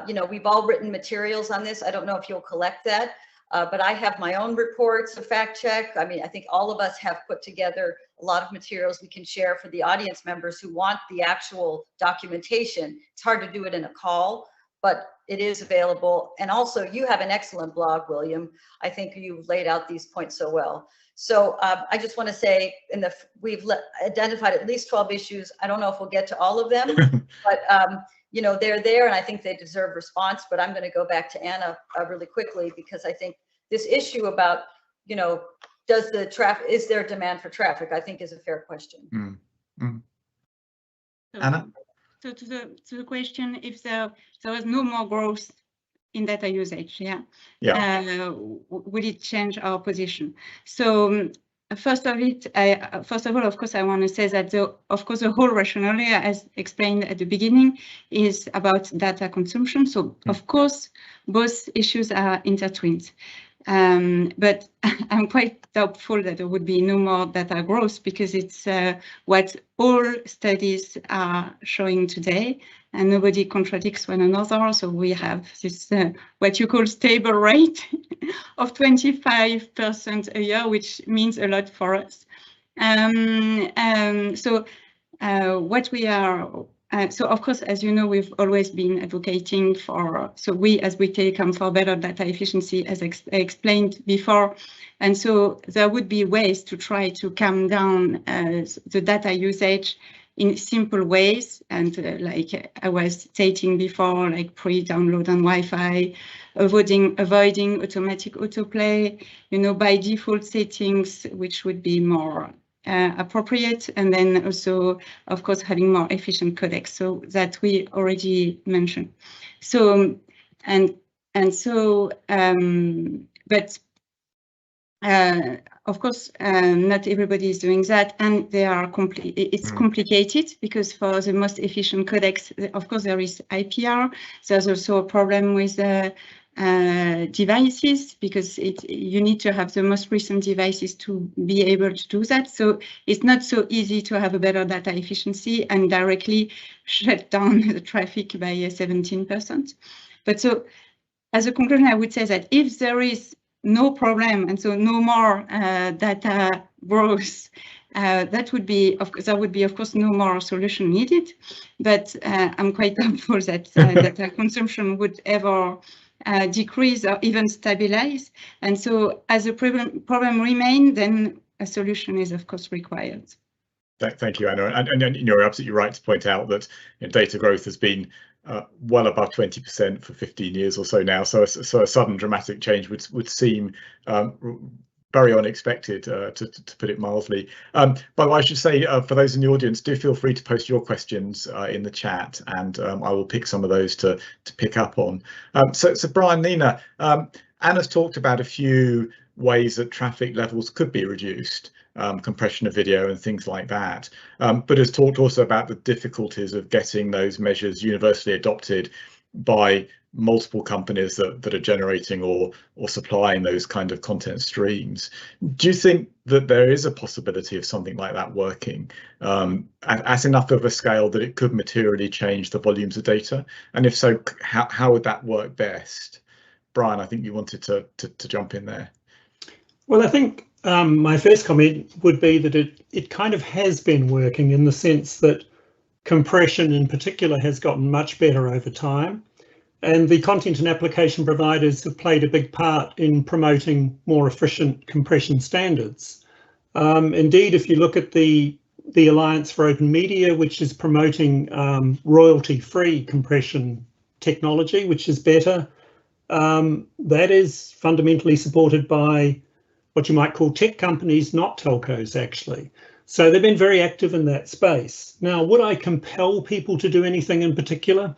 you know, we've all written materials on this. I don't know if you'll collect that, but I have my own reports to fact check. I mean, I think all of us have put together a lot of materials we can share for the audience members who want the actual documentation. It's hard to do it in a call, but it is available. And also you have an excellent blog, William. I think you've laid out these points so well. So I just want to say we've identified at least 12 issues. I don't know if we'll get to all of them, but you know, they're there and I think they deserve response, but I'm going to go back to Anna really quickly because I think this issue about, you know, is there demand for traffic, I think is a fair question. Anna? So to the question, if there was no more growth in data usage, would it change our position? So first of all, of course, I want to say that the whole rationale, as explained at the beginning, is about data consumption. So of course, both issues are intertwined. But I'm quite doubtful that there would be no more data growth because it's what all studies are showing today, and nobody contradicts one another. So we have this what you call stable rate of 25% a year, which means a lot for us. What we are so of course, as you know, we've always been advocating for, so we as Bouygues Telecom, for better data efficiency, as explained before. And so there would be ways to try to calm down the data usage in simple ways. And like I was stating before, like pre-download on Wi-Fi, avoiding automatic autoplay, you know, by default settings, which would be more appropriate, and then also, of course, having more efficient codecs, so that we already mentioned. So but of course, not everybody is doing that, and they are it's complicated because for the most efficient codecs, of course, there is IPR. There's also a problem with devices because you need to have the most recent devices to be able to do that. So it's not so easy to have a better data efficiency and directly shut down the traffic by 17%. But so as a conclusion, I would say that if there is no problem and so no more data growth, that would be, there would be, of course, no more solution needed. But I'm quite doubtful that data consumption would ever decrease or even stabilize. And so as a problem remains, then a solution is, of course, required. Thank you, Anna. And you're absolutely right to point out that data growth has been well above 20% for 15 years or so now. So a sudden dramatic change would seem very unexpected, to put it mildly. By the way, I should say, for those in the audience, do feel free to post your questions in the chat, and I will pick some of those to pick up on. So Brian, Nina, Anna's talked about a few ways that traffic levels could be reduced, compression of video and things like that, but has talked also about the difficulties of getting those measures universally adopted by multiple companies that are generating or supplying those kind of content streams. Do you think that there is a possibility of something like that working at enough of a scale that it could materially change the volumes of data? And if so, how would that work best? Brian, I think you wanted to jump in there. Well, I think my first comment would be that it kind of has been working, in the sense that compression in particular has gotten much better over time. And the content and application providers have played a big part in promoting more efficient compression standards. Indeed, if you look at the Alliance for Open Media, which is promoting royalty-free compression technology, which is better, that is fundamentally supported by what you might call tech companies, not telcos, actually. So they've been very active in that space. Now, would I compel people to do anything in particular?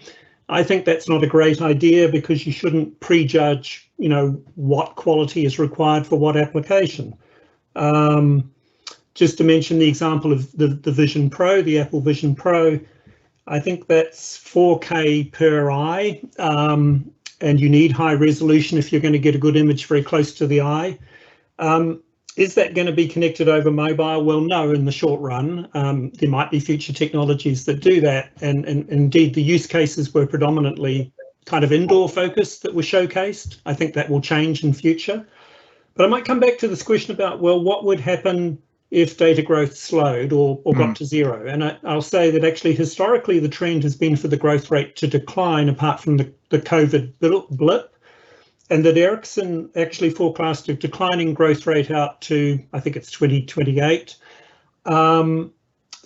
I think that's not a great idea, because you shouldn't prejudge, what quality is required for what application. Just to mention the example of the Vision Pro, the Apple Vision Pro, I think that's 4K per eye, and you need high resolution if you're going to get a good image very close to the eye. Is that going to be connected over mobile? Well, no, in the short run. There might be future technologies that do that. And indeed, the use cases were predominantly kind of indoor focused that were showcased. I think that will change in future. But I might come back to this question about, well, what would happen if data growth slowed or got to zero? And I'll say that actually, historically, the trend has been for the growth rate to decline, apart from the COVID blip. And that Ericsson actually forecast a declining growth rate out to, I think it's 2028. So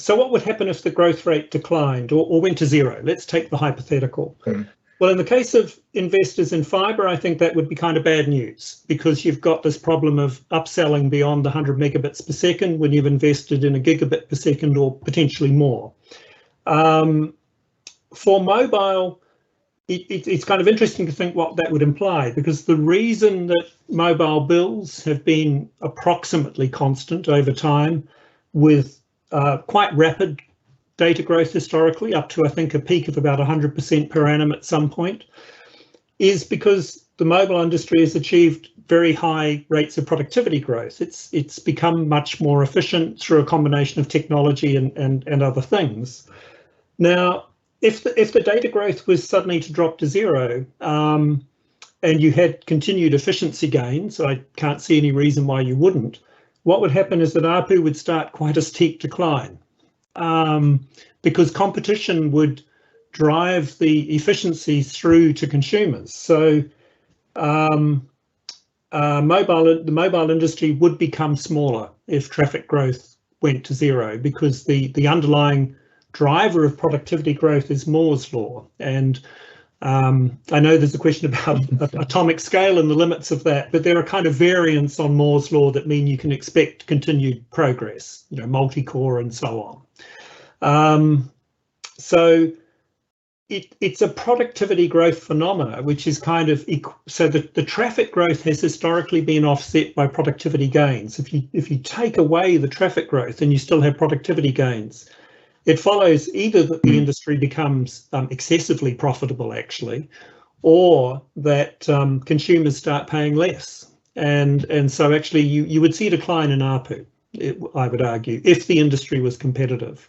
what would happen if the growth rate declined or went to zero? Let's take the hypothetical. Well, in the case of investors in fibre, I think that would be kind of bad news, because you've got this problem of upselling beyond 100 megabits per second when you've invested in a gigabit per second or potentially more. For mobile, it's kind of interesting to think what that would imply, because the reason that mobile bills have been approximately constant over time, with quite rapid data growth historically, up to I think a peak of about 100% per annum at some point, is because the mobile industry has achieved very high rates of productivity growth. It's become much more efficient through a combination of technology and other things. Now, if the data growth was suddenly to drop to zero, and you had continued efficiency gains, I can't see any reason why you wouldn't, what would happen is that ARPU would start quite a steep decline, because competition would drive the efficiencies through to consumers. So the mobile industry would become smaller if traffic growth went to zero, because the underlying driver of productivity growth is Moore's law. And I know there's a question about atomic scale and the limits of that, but there are kind of variants on Moore's law that mean you can expect continued progress, multi-core and so on. So it's a productivity growth phenomena, which is kind of so that the traffic growth has historically been offset by productivity gains. If you take away the traffic growth and you still have productivity gains, it follows either that the industry becomes excessively profitable, actually, or that consumers start paying less. And so actually you would see a decline in ARPU, I would argue, if the industry was competitive.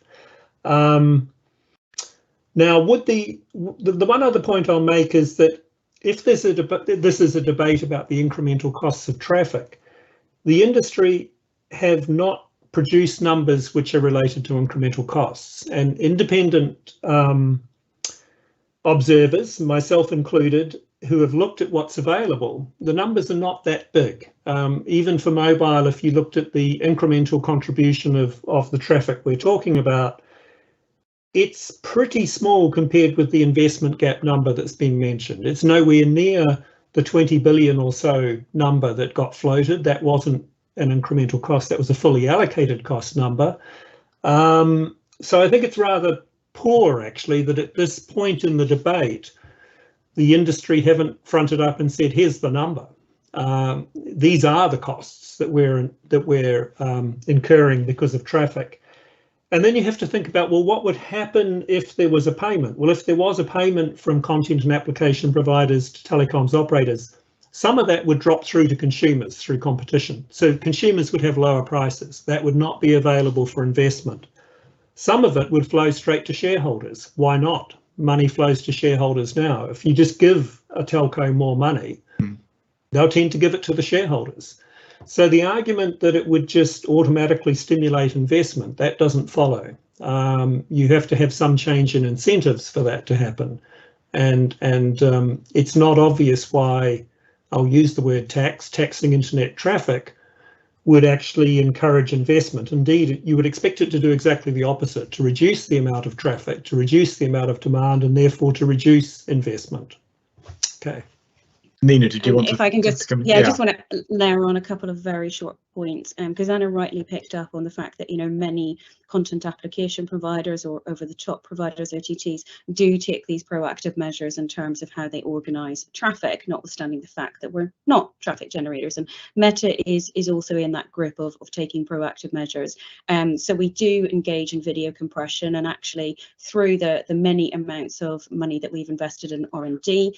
Now, the one other point I'll make is that if this is a debate about the incremental costs of traffic, the industry have not produced numbers which are related to incremental costs, and independent observers, myself included, who have looked at what's available, the numbers are not that big. Even for mobile, if you looked at the incremental contribution of the traffic we're talking about, it's pretty small compared with the investment gap number that's been mentioned. It's nowhere near the 20 billion or so number that got floated. That wasn't an incremental cost, that was a fully allocated cost number. So I think it's rather poor, actually, that at this point in the debate, the industry haven't fronted up and said, here's the number. These are the costs that we're incurring because of traffic. And then you have to think about, well, what would happen if there was a payment? Well, if there was a payment from content and application providers to telecoms operators, some of that would drop through to consumers through competition. So consumers would have lower prices. That would not be available for investment. Some of it would flow straight to shareholders. Why not? Money flows to shareholders now. If you just give a telco more money, they'll tend to give it to the shareholders. So the argument that it would just automatically stimulate investment, that doesn't follow. You have to have some change in incentives for that to happen. And it's not obvious why, I'll use the word taxing internet traffic would actually encourage investment. Indeed, you would expect it to do exactly the opposite, to reduce the amount of traffic, to reduce the amount of demand, and therefore to reduce investment. Okay. Nina, did you want to? If I can just, yeah, I just want to layer on a couple of very short points, because Anna rightly picked up on the fact that, you know, many content application providers or over-the-top providers, OTTs, do take these proactive measures in terms of how they organise traffic, notwithstanding the fact that we're not traffic generators. And Meta is also in that group of taking proactive measures. So we do engage in video compression, and actually through the many amounts of money that we've invested in R&D,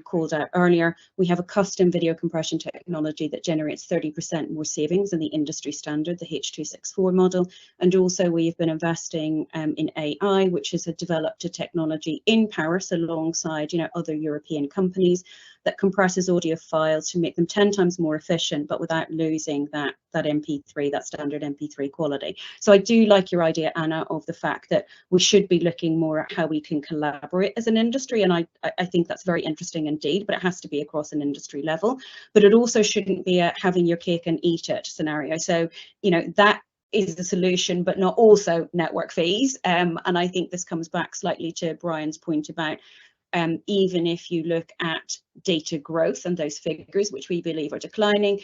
called out earlier, we have a custom video compression technology that generates 30% more savings than the industry standard, the H.264 model. And also we have been investing in AI, which has developed a technology in Paris alongside, you know, other European companies that compresses audio files to make them 10 times more efficient, but without losing that MP3, that standard MP3 quality. So I do like your idea, Anna, of the fact that we should be looking more at how we can collaborate as an industry. And I think that's very interesting indeed, but it has to be across an industry level. But it also shouldn't be a having your cake and eat it scenario. So, you know, that is the solution, but not also network fees. And I think this comes back slightly to Brian's point about even if you look at data growth and those figures, which we believe are declining,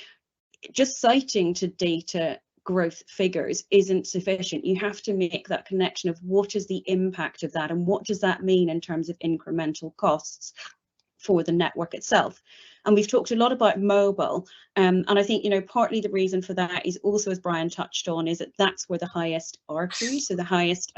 just citing to data growth figures isn't sufficient. You have to make that connection of what is the impact of that and what does that mean in terms of incremental costs for the network itself. And we've talked a lot about mobile, and I think, you know, partly the reason for that is also, as Brian touched on, is that that's where the highest ARPU, so the highest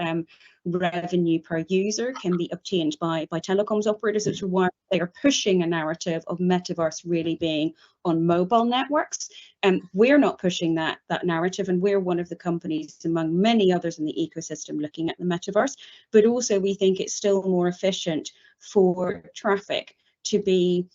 revenue per user, can be obtained by telecoms operators, which is why they are pushing a narrative of metaverse really being on mobile networks. And we're not pushing that narrative, and we're one of the companies among many others in the ecosystem looking at the metaverse. But also we think it's still more efficient for traffic to be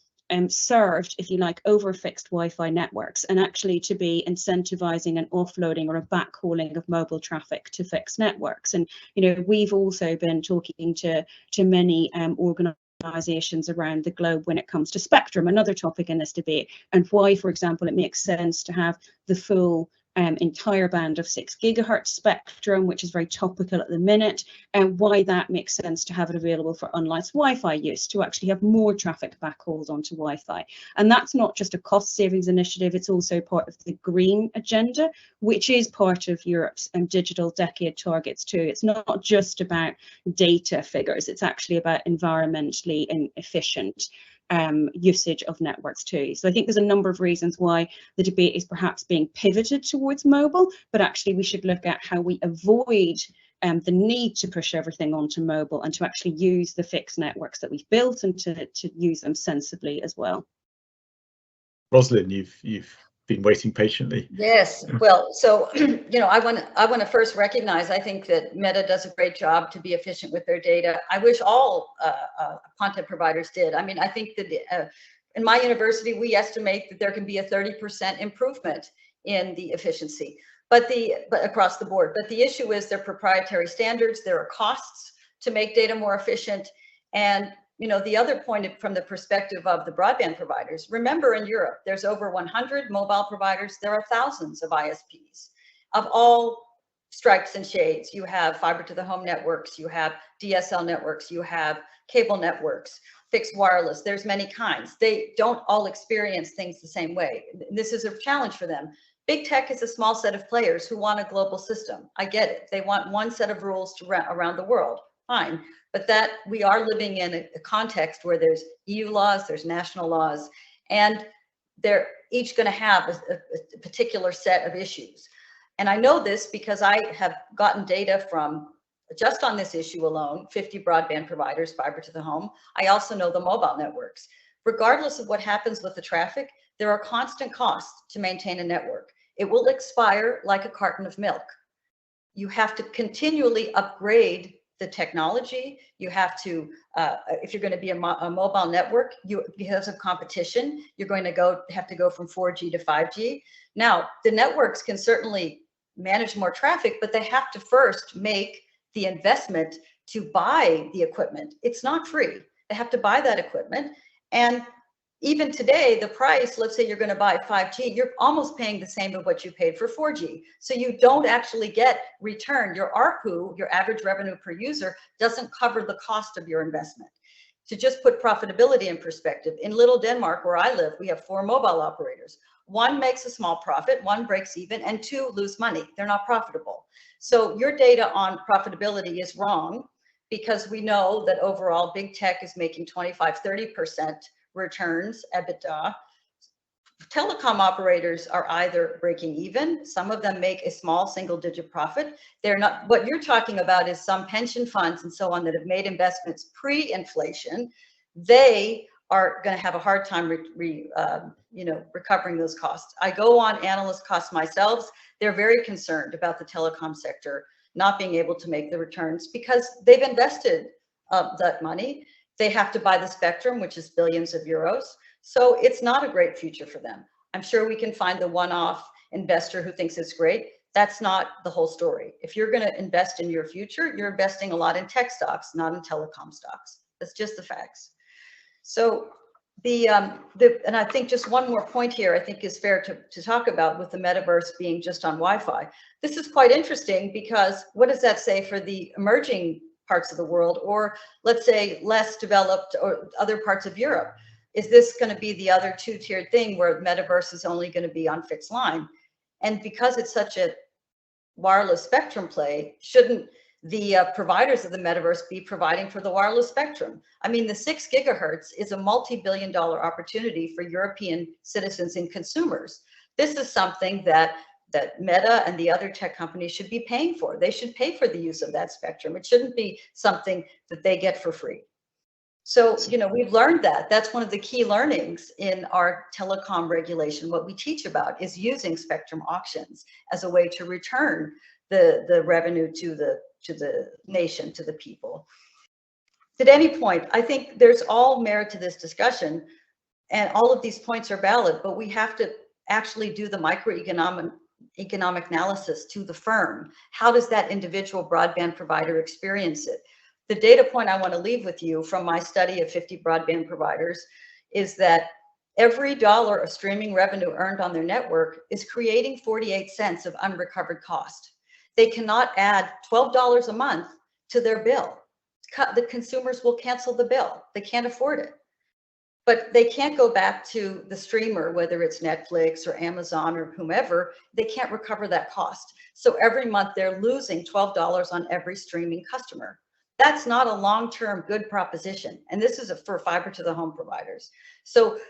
served, if you like, over fixed Wi-Fi networks, and actually to be incentivizing an offloading or a backhauling of mobile traffic to fixed networks. And, you know, we've also been talking to many organizations around the globe when it comes to spectrum, another topic in this debate, and why, for example, it makes sense to have the full entire band of 6 gigahertz spectrum, which is very topical at the minute, and why that makes sense to have it available for unlicensed Wi-Fi use, to actually have more traffic backhauled onto Wi-Fi. And that's not just a cost savings initiative, it's also part of the green agenda, which is part of Europe's digital decade targets too. It's not just about data figures, it's actually about environmentally efficient usage of networks too. So I think there's a number of reasons why the debate is perhaps being pivoted towards mobile, but actually we should look at how we avoid the need to push everything onto mobile and to actually use the fixed networks that we've built and to use them sensibly as well. Rosalind, you've been waiting patiently. Yes, well, so you know, I want to first recognize, I think that Meta does a great job to be efficient with their data. I wish all content providers did. I mean, I think that in my university we estimate that there can be a 30% improvement in the efficiency, but across the board. But the issue is their proprietary standards. There are costs to make data more efficient, and you know, the other point from the perspective of the broadband providers, remember in Europe, there's over 100 mobile providers. There are thousands of ISPs of all stripes and shades. You have fiber to the home networks, you have DSL networks, you have cable networks, fixed wireless, there's many kinds. They don't all experience things the same way. This is a challenge for them. Big tech is a small set of players who want a global system. I get it. They want one set of rules around the world. Fine. But that we are living in a context where there's EU laws, there's national laws, and they're each going to have a particular set of issues. And I know this because I have gotten data from, just on this issue alone, 50 broadband providers, fiber to the home. I also know the mobile networks. Regardless of what happens with the traffic, there are constant costs to maintain a network. It will expire like a carton of milk. You have to continually upgrade the technology. You have to, if you're going to be a mobile network, because of competition, you're going to have to go from 4G to 5G. Now, the networks can certainly manage more traffic, but they have to first make the investment to buy the equipment. It's not free. They have to buy that equipment. And even today, the price, let's say you're going to buy 5G, you're almost paying the same of what you paid for 4G. So you don't actually get return. Your ARPU, your average revenue per user, doesn't cover the cost of your investment. To just put profitability in perspective, in Little Denmark, where I live, we have 4 mobile operators. 1 makes a small profit, 1 breaks even, and 2 lose money. They're not profitable. So your data on profitability is wrong, because we know that overall big tech is making 25–30% returns, EBITDA. Telecom operators are either breaking even, some of them make a small single-digit profit. They're not, what you're talking about is some pension funds and so on that have made investments pre-inflation. They are going to have a hard time recovering those costs. I go on analyst costs myself. They're very concerned about the telecom sector not being able to make the returns because they've invested that money. They have to buy the spectrum, which is billions of euros. So it's not a great future for them. I'm sure we can find the one-off investor who thinks it's great. That's not the whole story. If you're going to invest in your future, you're investing a lot in tech stocks, not in telecom stocks. That's just the facts. So and I think just one more point here, I think is fair to talk about with the metaverse being just on Wi-Fi. This is quite interesting because what does that say for the emerging parts of the world, or let's say less developed or other parts of Europe? Is this going to be the other 2-tiered thing where metaverse is only going to be on fixed line? And because it's such a wireless spectrum play, shouldn't the providers of the metaverse be providing for the wireless spectrum? I mean, the 6 gigahertz is a multi-billion-dollar opportunity for European citizens and consumers. This is something that Meta and the other tech companies should be paying for. They should pay for the use of that spectrum. It shouldn't be something that they get for free. So, we've learned that. That's one of the key learnings in our telecom regulation. What we teach about is using spectrum auctions as a way to return the revenue to the nation, to the people. At any point, I think there's all merit to this discussion, and all of these points are valid, but we have to actually do the microeconomic analysis to the firm. How does that individual broadband provider experience it? The data point I want to leave with you from my study of 50 broadband providers is that every dollar of streaming revenue earned on their network is creating 48 cents of unrecovered cost. They cannot add $12 a month to their bill. The consumers will cancel the bill. They can't afford it. But they can't go back to the streamer, whether it's Netflix or Amazon or whomever. They can't recover that cost. So every month they're losing $12 on every streaming customer. That's not a long-term good proposition. And this is for fiber to the home providers. So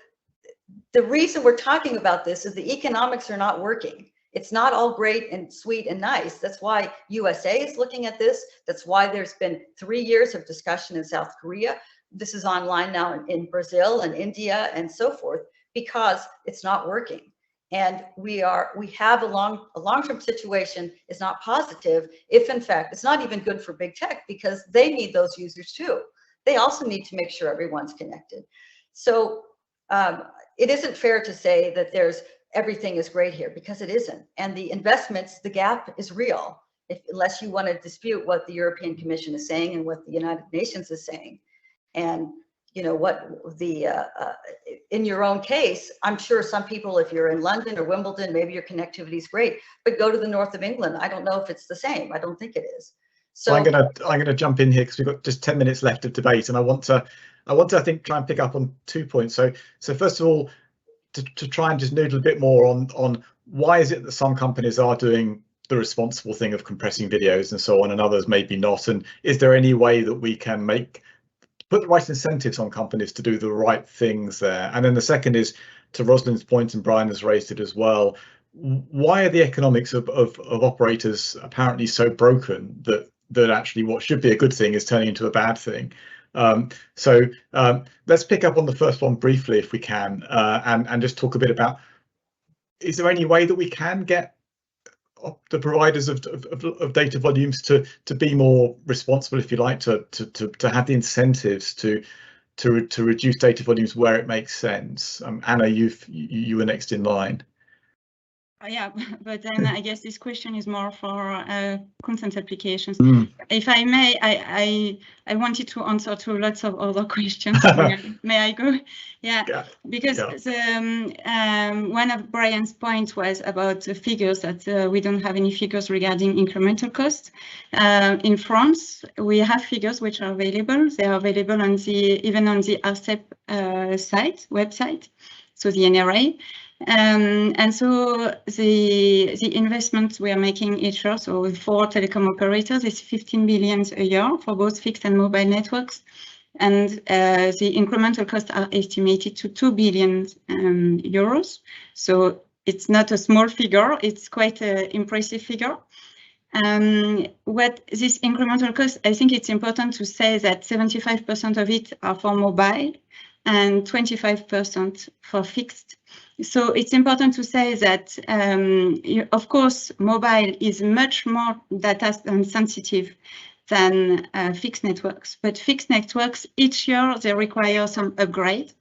the reason we're talking about this is the economics are not working. It's not all great and sweet and nice. That's why USA is looking at this. That's why there's been 3 years of discussion in South Korea. This is online now in Brazil and India and so forth, because it's not working. And we have a long-term situation is not positive if in fact it's not even good for big tech, because they need those users too. They also need to make sure everyone's connected. So it isn't fair to say that everything is great here, because it isn't. And the investments, the gap is real, unless you want to dispute what the European Commission is saying and what the United Nations is saying. And what in your own case, I'm sure some people, if you're in London or Wimbledon, maybe your connectivity is great, but go to the north of England. I don't know if it's the same. I don't think it is. So I'm gonna jump in here because we've got just 10 minutes left of debate, and I want to I think try and pick up on 2 points. So first of all, to try and just noodle a bit more on why is it that some companies are doing the responsible thing of compressing videos and so on, and others maybe not, and is there any way that we can put the right incentives on companies to do the right things there? And then the second is, to Rosalind's point, and Brian has raised it as well, why are the economics of operators apparently so broken that actually what should be a good thing is turning into a bad thing? So let's pick up on the first one briefly if we can, and just talk a bit about, is there any way that we can get the providers of data volumes to be more responsible, if you like, to have the incentives to reduce data volumes where it makes sense? Anna, you were next in line. Yeah, but then I guess this question is more for content applications. If I may, I wanted to answer to lots of other questions. May I go? Yeah, because one of Brian's points was about the figures, that we don't have any figures regarding incremental cost. In France, we have figures which are available. They are available on even on the ARCEP website, so the NRA. And so the investments we are making each year, so for telecom operators, is 15 billion a year for both fixed and mobile networks. And the incremental costs are estimated to 2 billion euros. So it's not a small figure, it's quite an impressive figure. What this incremental cost, I think it's important to say that 75% of it are for mobile and 25% for fixed. So it's important to say that, of course, mobile is much more data sensitive than fixed networks. But fixed networks, each year, they require some upgrade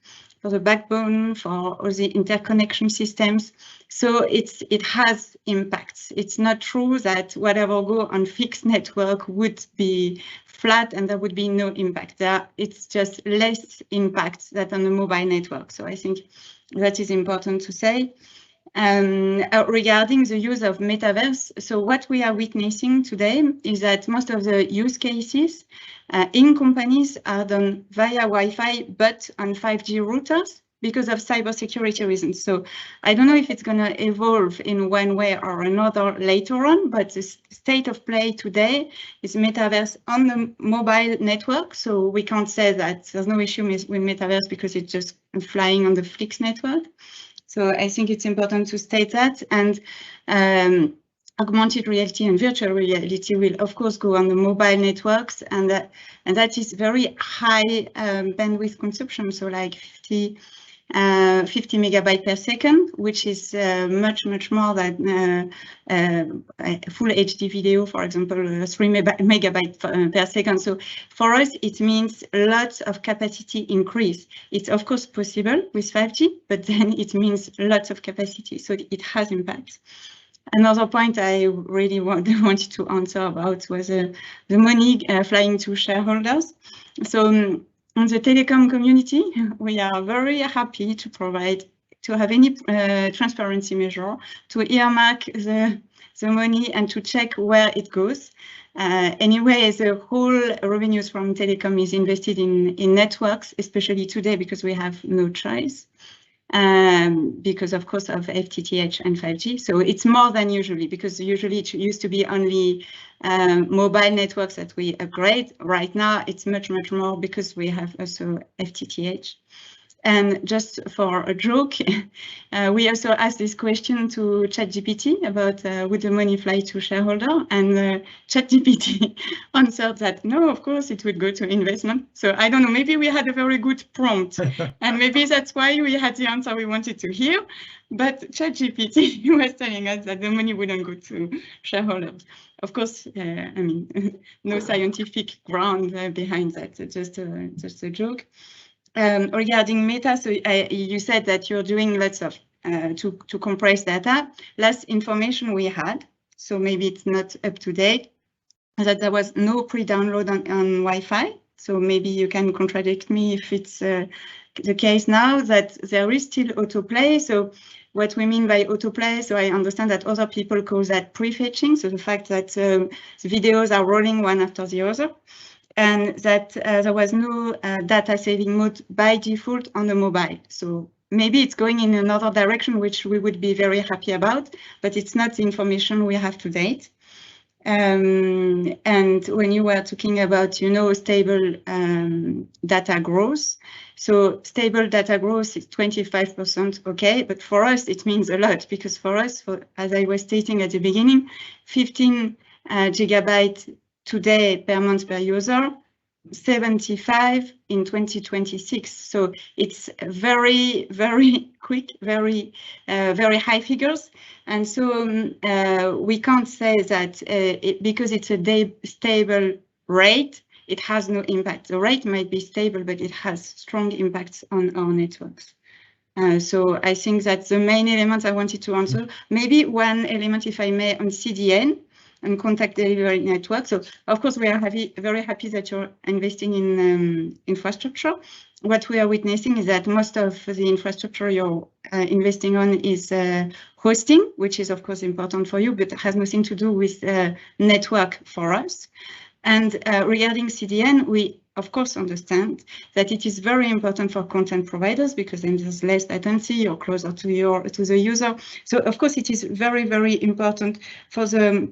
for the backbone, for all the interconnection systems. So it has impacts. It's not true that whatever go on fixed network would be flat and there would be no impact. It's just less impact than on the mobile network. So I think that is important to say. Regarding the use of metaverse, so what we are witnessing today is that most of the use cases in companies are done via Wi-Fi, but on 5G routers because of cybersecurity reasons. So I don't know if it's going to evolve in one way or another later on, but the state of play today is metaverse on the mobile network. So we can't say that there's no issue with metaverse because it's just flying on the fixed network. So I think it's important to state that. And augmented reality and virtual reality will, of course, go on the mobile networks, and that is very high bandwidth consumption, so like 50 megabytes per second, which is much more than full HD video, for example, 3 megabytes per second. So for us, it means lots of capacity increase. It's of course possible with 5G, but then it means lots of capacity, so it has impact. Another point I really wanted to answer about was the money flying to shareholders. So on the telecom community, we are very happy to have any transparency measure, to earmark the money and to check where it goes. Anyway, the whole revenues from telecom is invested in networks, especially today because we have no choice. Because of course of FTTH and 5G. So it's more than usually, because usually it used to be only mobile networks that we upgrade. Right now it's much more because we have also FTTH. And just for a joke, we also asked this question to ChatGPT about would the money fly to shareholder, and ChatGPT answered that no, of course it would go to investment. So I don't know, maybe we had a very good prompt and maybe that's why we had the answer we wanted to hear. But ChatGPT was telling us that the money wouldn't go to shareholders. Of course, I mean, no scientific ground behind that, just a joke. Regarding Meta, so you said that you're doing lots of to compress data. Last information we had, so maybe it's not up to date, that there was no pre-download on Wi-Fi. So maybe you can contradict me if it's the case now, that there is still autoplay. So what we mean by autoplay, so I understand that other people call that prefetching. So the fact that the videos are rolling one after the other, and that there was no data saving mode by default on the mobile. So maybe it's going in another direction, which we would be very happy about, but it's not the information we have to date. And when you were talking about, you know, stable data growth, so stable data growth is 25%, okay, but for us it means a lot, because for us, as I was stating at the beginning, 15 gigabytes today per month per user, 75 in 2026. So it's very, very quick, very high figures. And so we can't say that because it's a stable rate, it has no impact. The rate might be stable, but it has strong impacts on our networks. So I think that's the main elements I wanted to answer. Maybe one element, if I may, on CDN and contact delivery network. So of course we are very happy that you're investing in infrastructure. What we are witnessing is that most of the infrastructure you're investing on is hosting, which is of course important for you, but has nothing to do with network for us. And regarding CDN, we of course understand that it is very important for content providers, because then there's less latency, you're closer to the user. So of course it is very, very important for the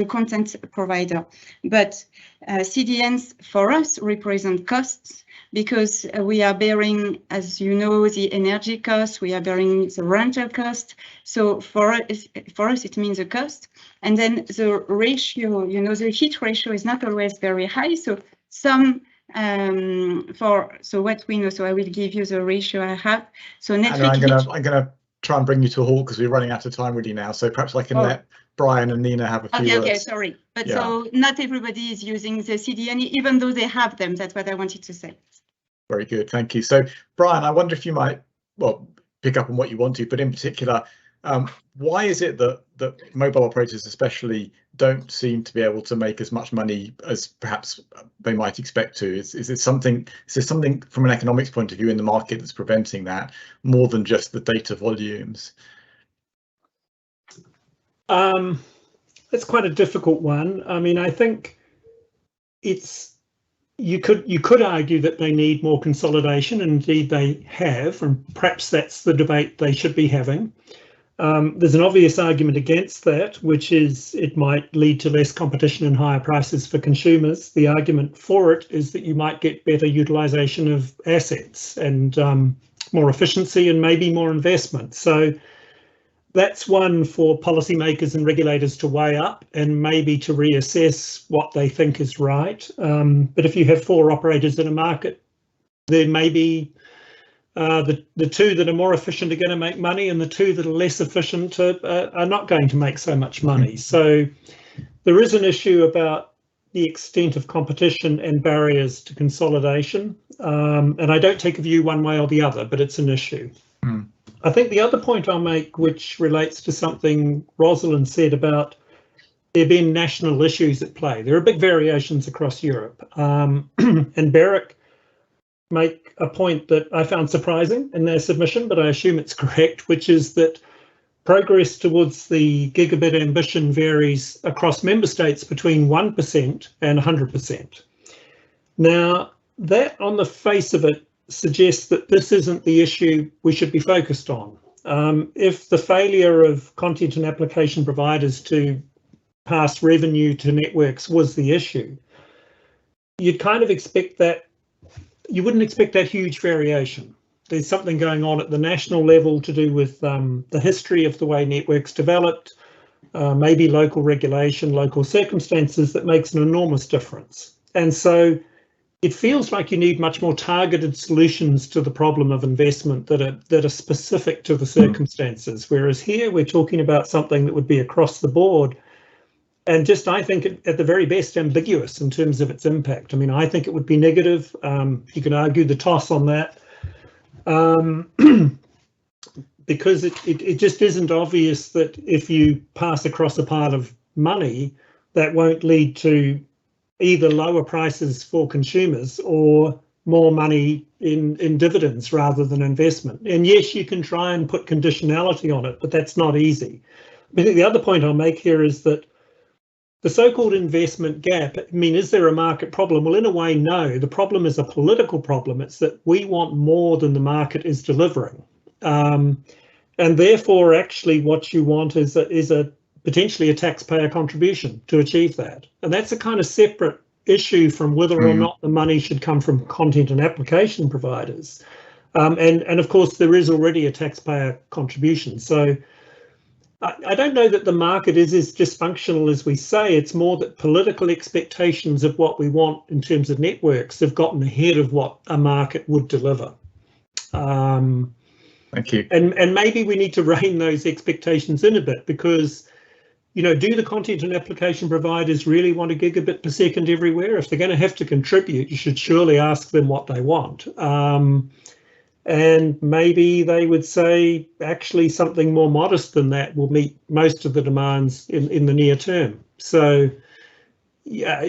content provider. But CDNs for us represent costs, because we are bearing, as you know, the energy cost, we are bearing the rental cost. So for us it means a cost. And then the ratio, you know, the hit ratio is not always very high. So so what we know, so I will give you the ratio I have. So Netflix. I'm gonna try and bring you to a halt because we're running out of time really now. So perhaps I can let Brian and Nina have a few words. Okay, sorry. But yeah. So not everybody is using the CDN, even though they have them. That's what I wanted to say. Very good, thank you. So Brian, I wonder if you might, well, pick up on what you want to, but in particular, why is it that mobile operators especially don't seem to be able to make as much money as perhaps they might expect to? Is there something from an economics point of view in the market that's preventing that, more than just the data volumes? It's quite a difficult one. I mean, I think you could argue that they need more consolidation, and indeed they have, and perhaps that's the debate they should be having. There's an obvious argument against that, which is it might lead to less competition and higher prices for consumers. The argument for it is that you might get better utilization of assets and more efficiency and maybe more investment. So that's one for policymakers and regulators to weigh up and maybe to reassess what they think is right. But if you have 4 operators in a market, there may be the 2 that are more efficient are going to make money, and the 2 that are less efficient are not going to make so much money. So there is an issue about the extent of competition and barriers to consolidation. And I don't take a view one way or the other, but it's an issue. I think the other point I'll make, which relates to something Rosalind said about there being national issues at play. There are big variations across Europe. And Beric make a point that I found surprising in their submission, but I assume it's correct, which is that progress towards the gigabit ambition varies across member states between 1% and 100%. Now, that on the face of it suggests that this isn't the issue we should be focused on. If the failure of content and application providers to pass revenue to networks was the issue, you'd kind of expect that. You wouldn't expect that huge variation. There's something going on at the national level to do with the history of the way networks developed, maybe local regulation, local circumstances, that makes an enormous difference. And so it feels like you need much more targeted solutions to the problem of investment that are specific to the circumstances. Whereas here we're talking about something that would be across the board, and just, I think, at the very best, ambiguous in terms of its impact. I mean, I think it would be negative. You can argue the toss on that, because it just isn't obvious that if you pass across a pile of money, that won't lead to either lower prices for consumers or more money in dividends rather than investment. And yes, you can try and put conditionality on it, but that's not easy. I think the other point I'll make here is that the so-called investment gap, I mean, is there a market problem? Well, in a way, no. The problem is a political problem. It's that we want more than the market is delivering. And therefore, actually, what you want is a potentially a taxpayer contribution to achieve that. And that's a kind of separate issue from whether or not the money should come from content and application providers. And of course, there is already a taxpayer contribution. So I don't know that the market is as dysfunctional as we say. It's more that political expectations of what we want in terms of networks have gotten ahead of what a market would deliver. Thank you. And maybe we need to rein those expectations in a bit, because, you know, do the content and application providers really want a gigabit per second everywhere? If they're going to have to contribute, you should surely ask them what they want. And maybe they would say actually something more modest than that will meet most of the demands in the near term. So yeah,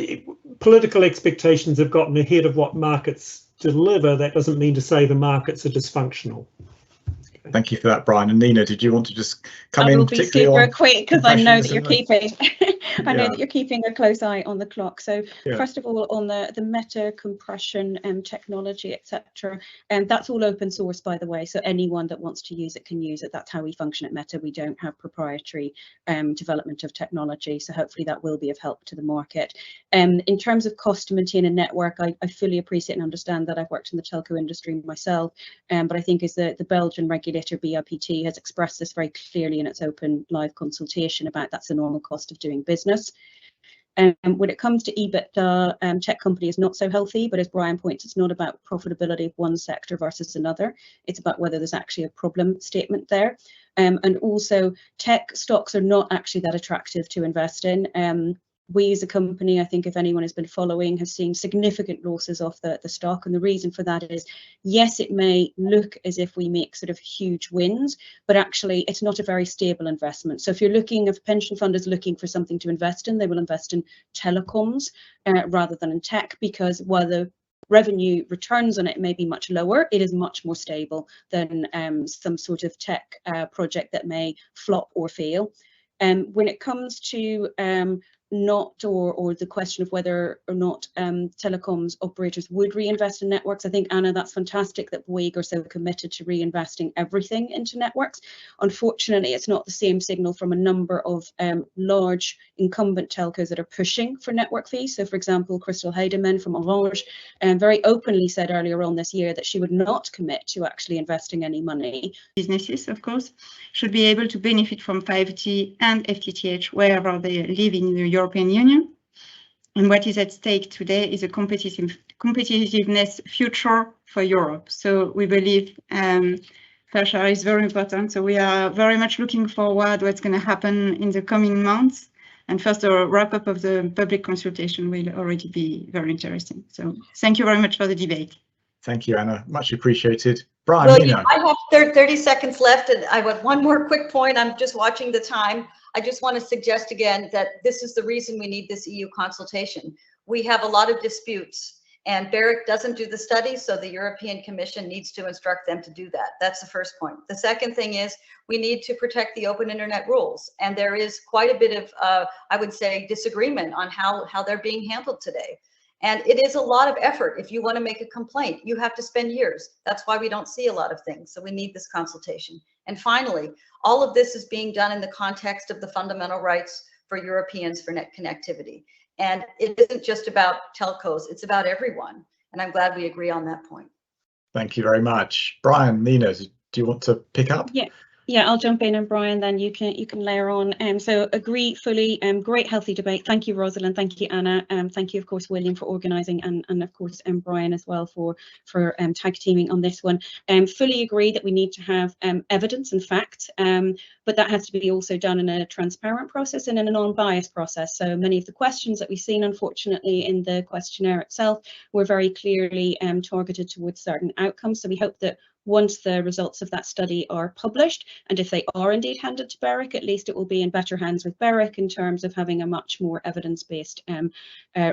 political expectations have gotten ahead of what markets deliver. That doesn't mean to say the markets are dysfunctional. Thank you for that, Brian. And Nina, did you want to just come in? I will be super quick because I know that you're keeping. I know Yeah. that you're keeping a close eye on the clock. So Yeah. first of all, on the meta compression technology, etc., and that's all open source, by the way. So anyone that wants to use it can use it. That's how we function at Meta. We don't have proprietary development of technology. So hopefully that will be of help to the market. In terms of cost to maintain a network, I fully appreciate and understand that. I've worked in the telco industry myself, but I think as the Belgian regulator BIPT has expressed this very clearly in its open live consultation about that's the normal cost of doing business. When it comes to EBITDA, tech company is not so healthy, but as Brian points, it's not about profitability of one sector versus another. It's about whether there's actually a problem statement there. And also tech stocks are not actually that attractive to invest in. We as a company, I think if anyone has been following, have seen significant losses off the stock. And the reason for that is, yes, it may look as if we make sort of huge wins, but actually it's not a very stable investment. So if you're looking, if a pension fund is looking for something to invest in, they will invest in telecoms rather than in tech, because while the revenue returns on it may be much lower, it is much more stable than some sort of tech project that may flop or fail. When it comes to the question of whether or not telecoms operators would reinvest in networks, I think, Anna, that's fantastic that Bouygues are so committed to reinvesting everything into networks. Unfortunately, it's not the same signal from a number of large incumbent telcos that are pushing for network fees. So, for example, Crystal Heidemann from Orange very openly said earlier on this year that she would not commit to actually investing any money. Businesses, of course, should be able to benefit from 5G and FTTH wherever they live in the European Union. And what is at stake today is a competitiveness future for Europe. So we believe fair share is very important. So we are very much looking forward to what's going to happen in the coming months. And first, a wrap up of the public consultation will already be very interesting. So thank you very much for the debate. Thank you, Anna. Much appreciated. Brian, Well, Nina. I have 30 seconds left, and I have one more quick point. I'm just watching the time. I just want to suggest again that this is the reason we need this EU consultation. We have a lot of disputes, and BEREC doesn't do the study, so the European Commission needs to instruct them to do that. That's the first point. The second thing is we need to protect the open internet rules, and there is quite a bit of, I would say, disagreement on how they're being handled today. And it is a lot of effort. If you want to make a complaint, you have to spend years. That's why we don't see a lot of things. So we need this consultation. And finally, all of this is being done in the context of the fundamental rights for Europeans for net connectivity. And it isn't just about telcos, it's about everyone. And I'm glad we agree on that point. Thank you very much. Brian, Nina, do you want to pick up? Yeah, I'll jump in, and Brian, then you can layer on. So agree fully. Great healthy debate. Thank you, Rosalind. Thank you, Anna. Thank you, of course, William, for organising, and of course, Brian as well for tag teaming on this one. Fully agree that we need to have evidence and fact, but that has to be also done in a transparent process and in a non-biased process. So many of the questions that we've seen, unfortunately, in the questionnaire itself were very clearly targeted towards certain outcomes. So we hope that once the results of that study are published, and if they are indeed handed to BEREC, at least it will be in better hands with BEREC in terms of having a much more evidence-based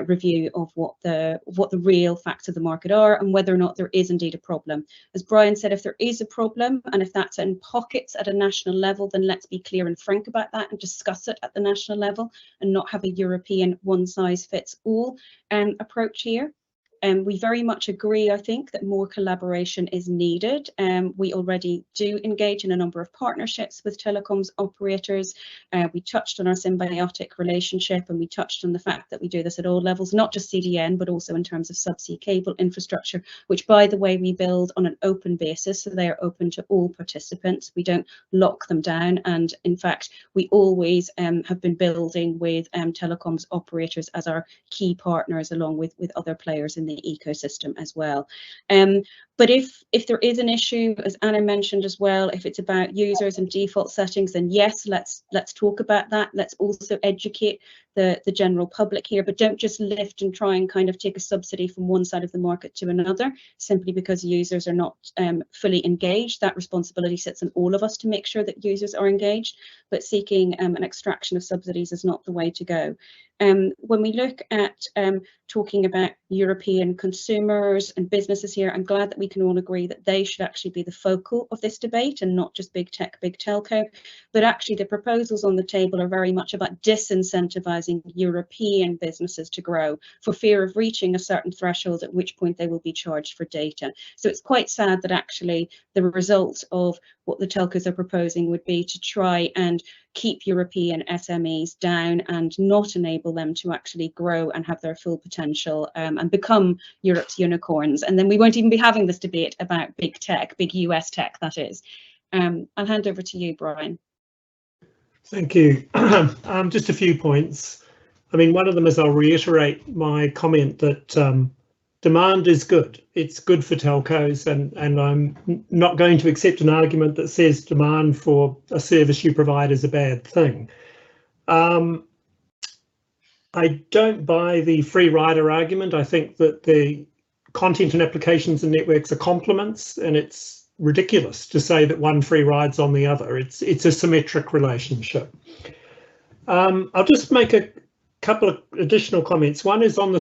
review of what the real facts of the market are and whether or not there is indeed a problem. As Brian said, if there is a problem, and if that's in pockets at a national level, then let's be clear and frank about that and discuss it at the national level and not have a European one-size-fits-all approach here. We very much agree, I think, that more collaboration is needed. We already do engage in a number of partnerships with telecoms operators. We touched on our symbiotic relationship, and we touched on the fact that we do this at all levels, not just CDN, but also in terms of subsea cable infrastructure, which, by the way, we build on an open basis, so they are open to all participants. We don't lock them down, and in fact, we always have been building with telecoms operators as our key partners, along with other players in the ecosystem as well. But if there is an issue, as Anna mentioned as well, if it's about users and default settings, then yes, let's talk about that. Let's also educate the general public here, but don't just lift and try and kind of take a subsidy from one side of the market to another simply because users are not fully engaged. That responsibility sits on all of us to make sure that users are engaged, but seeking an extraction of subsidies is not the way to go. When we look at talking about European consumers and businesses here, I'm glad that we can all agree that they should actually be the focal of this debate and not just big tech, big telco. But actually the proposals on the table are very much about disincentivizing European businesses to grow for fear of reaching a certain threshold, at which point they will be charged for data. So it's quite sad that actually the result of what the telcos are proposing would be to try and keep European SMEs down and not enable them to actually grow and have their full potential and become Europe's unicorns. And then we won't even be having this debate about big tech, big US tech, that is. I'll hand over to you, Brian. Thank you. Just a few points. I mean, one of them is I'll reiterate my comment that demand is good. It's good for telcos, and I'm not going to accept an argument that says demand for a service you provide is a bad thing. I don't buy the free rider argument. I think that the content and applications and networks are complements, and it's ridiculous to say that one free rides on the other. It's a symmetric relationship. I'll just make a couple of additional comments. One is on the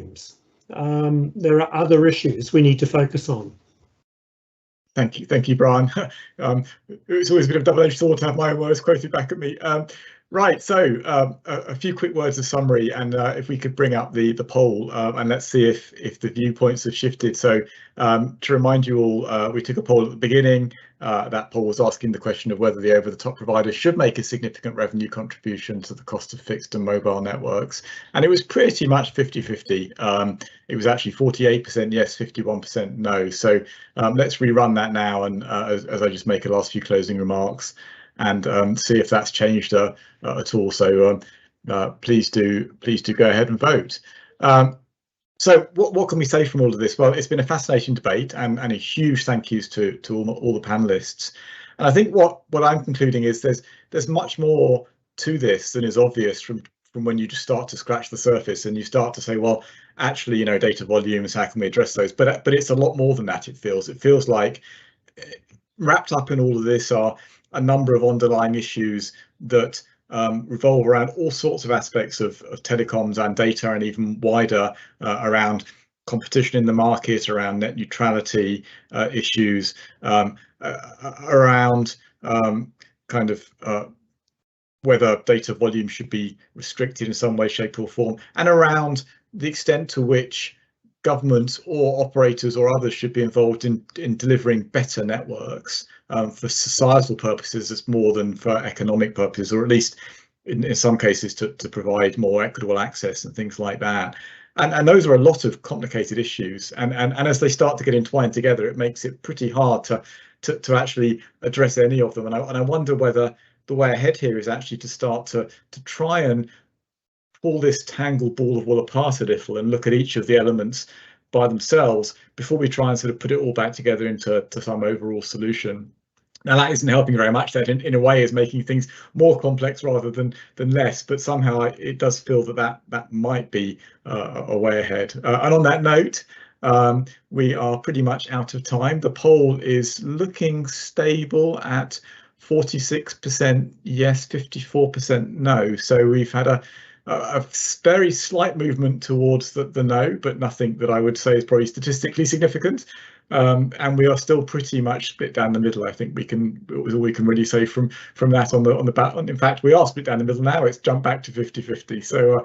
there are other issues we need to focus on. Thank you, Brian. It's always a bit of double-edged sword to have my own words quoted back at me. Right, so a few quick words of summary, and if we could bring up the poll, and let's see if the viewpoints have shifted. So to remind you all, we took a poll at the beginning. That poll was asking the question of whether the over-the-top providers should make a significant revenue contribution to the cost of fixed and mobile networks, and it was pretty much 50-50. It was actually 48% yes, 51% no. So let's rerun that now, and as I just make a last few closing remarks, and see if that's changed at all. So please do go ahead and vote. So what can we say from all of this? Well, it's been a fascinating debate, and a huge thank yous to all the panelists. And I think what I'm concluding is there's much more to this than is obvious from when you just start to scratch the surface and you start to say, well, actually, you know, data volumes, how can we address those? But it's a lot more than that. It feels like wrapped up in all of this are a number of underlying issues that revolve around all sorts of aspects of telecoms and data, and even wider around competition in the market, around net neutrality issues, around kind of whether data volume should be restricted in some way, shape or form, and around the extent to which governments or operators or others should be involved in delivering better networks for societal purposes as more than for economic purposes, or at least in some cases to provide more equitable access and things like that. And those are a lot of complicated issues, and as they start to get entwined together, it makes it pretty hard to actually address any of them. And I wonder whether the way ahead here is actually to start to try and pull this tangled ball of wool apart a little and look at each of the elements by themselves before we try and sort of put it all back together into some overall solution. Now, that isn't helping very much. That in a way is making things more complex rather than less, but somehow it does feel that might be a way ahead. And on that note, we are pretty much out of time. The poll is looking stable at 46% yes, 54% no. So we've had a very slight movement towards the no, but nothing that I would say is probably statistically significant. and we are still pretty much split down the middle. I think it was all we can really say from that on the back. In fact, we are split down the middle now. It's jumped back to 50-50. So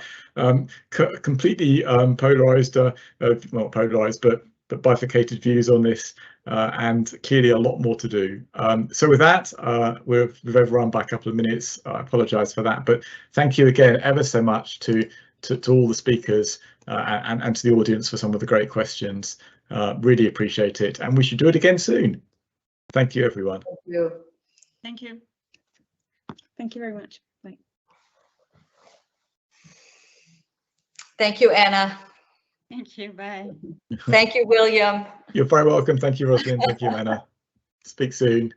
completely polarized, not polarized, but bifurcated views on this, and clearly a lot more to do. So with that, we've overrun by a couple of minutes. I apologize for that, but thank you again ever so much to all the speakers and to the audience for some of the great questions. Really appreciate it, and we should do it again soon. Thank you, everyone. Thank you. Thank you. Thank you very much. Bye. Thank you, Anna. Thank you. Bye. Thank you, William. You're very welcome. Thank you, Rosalind. Thank you, Anna. Speak soon.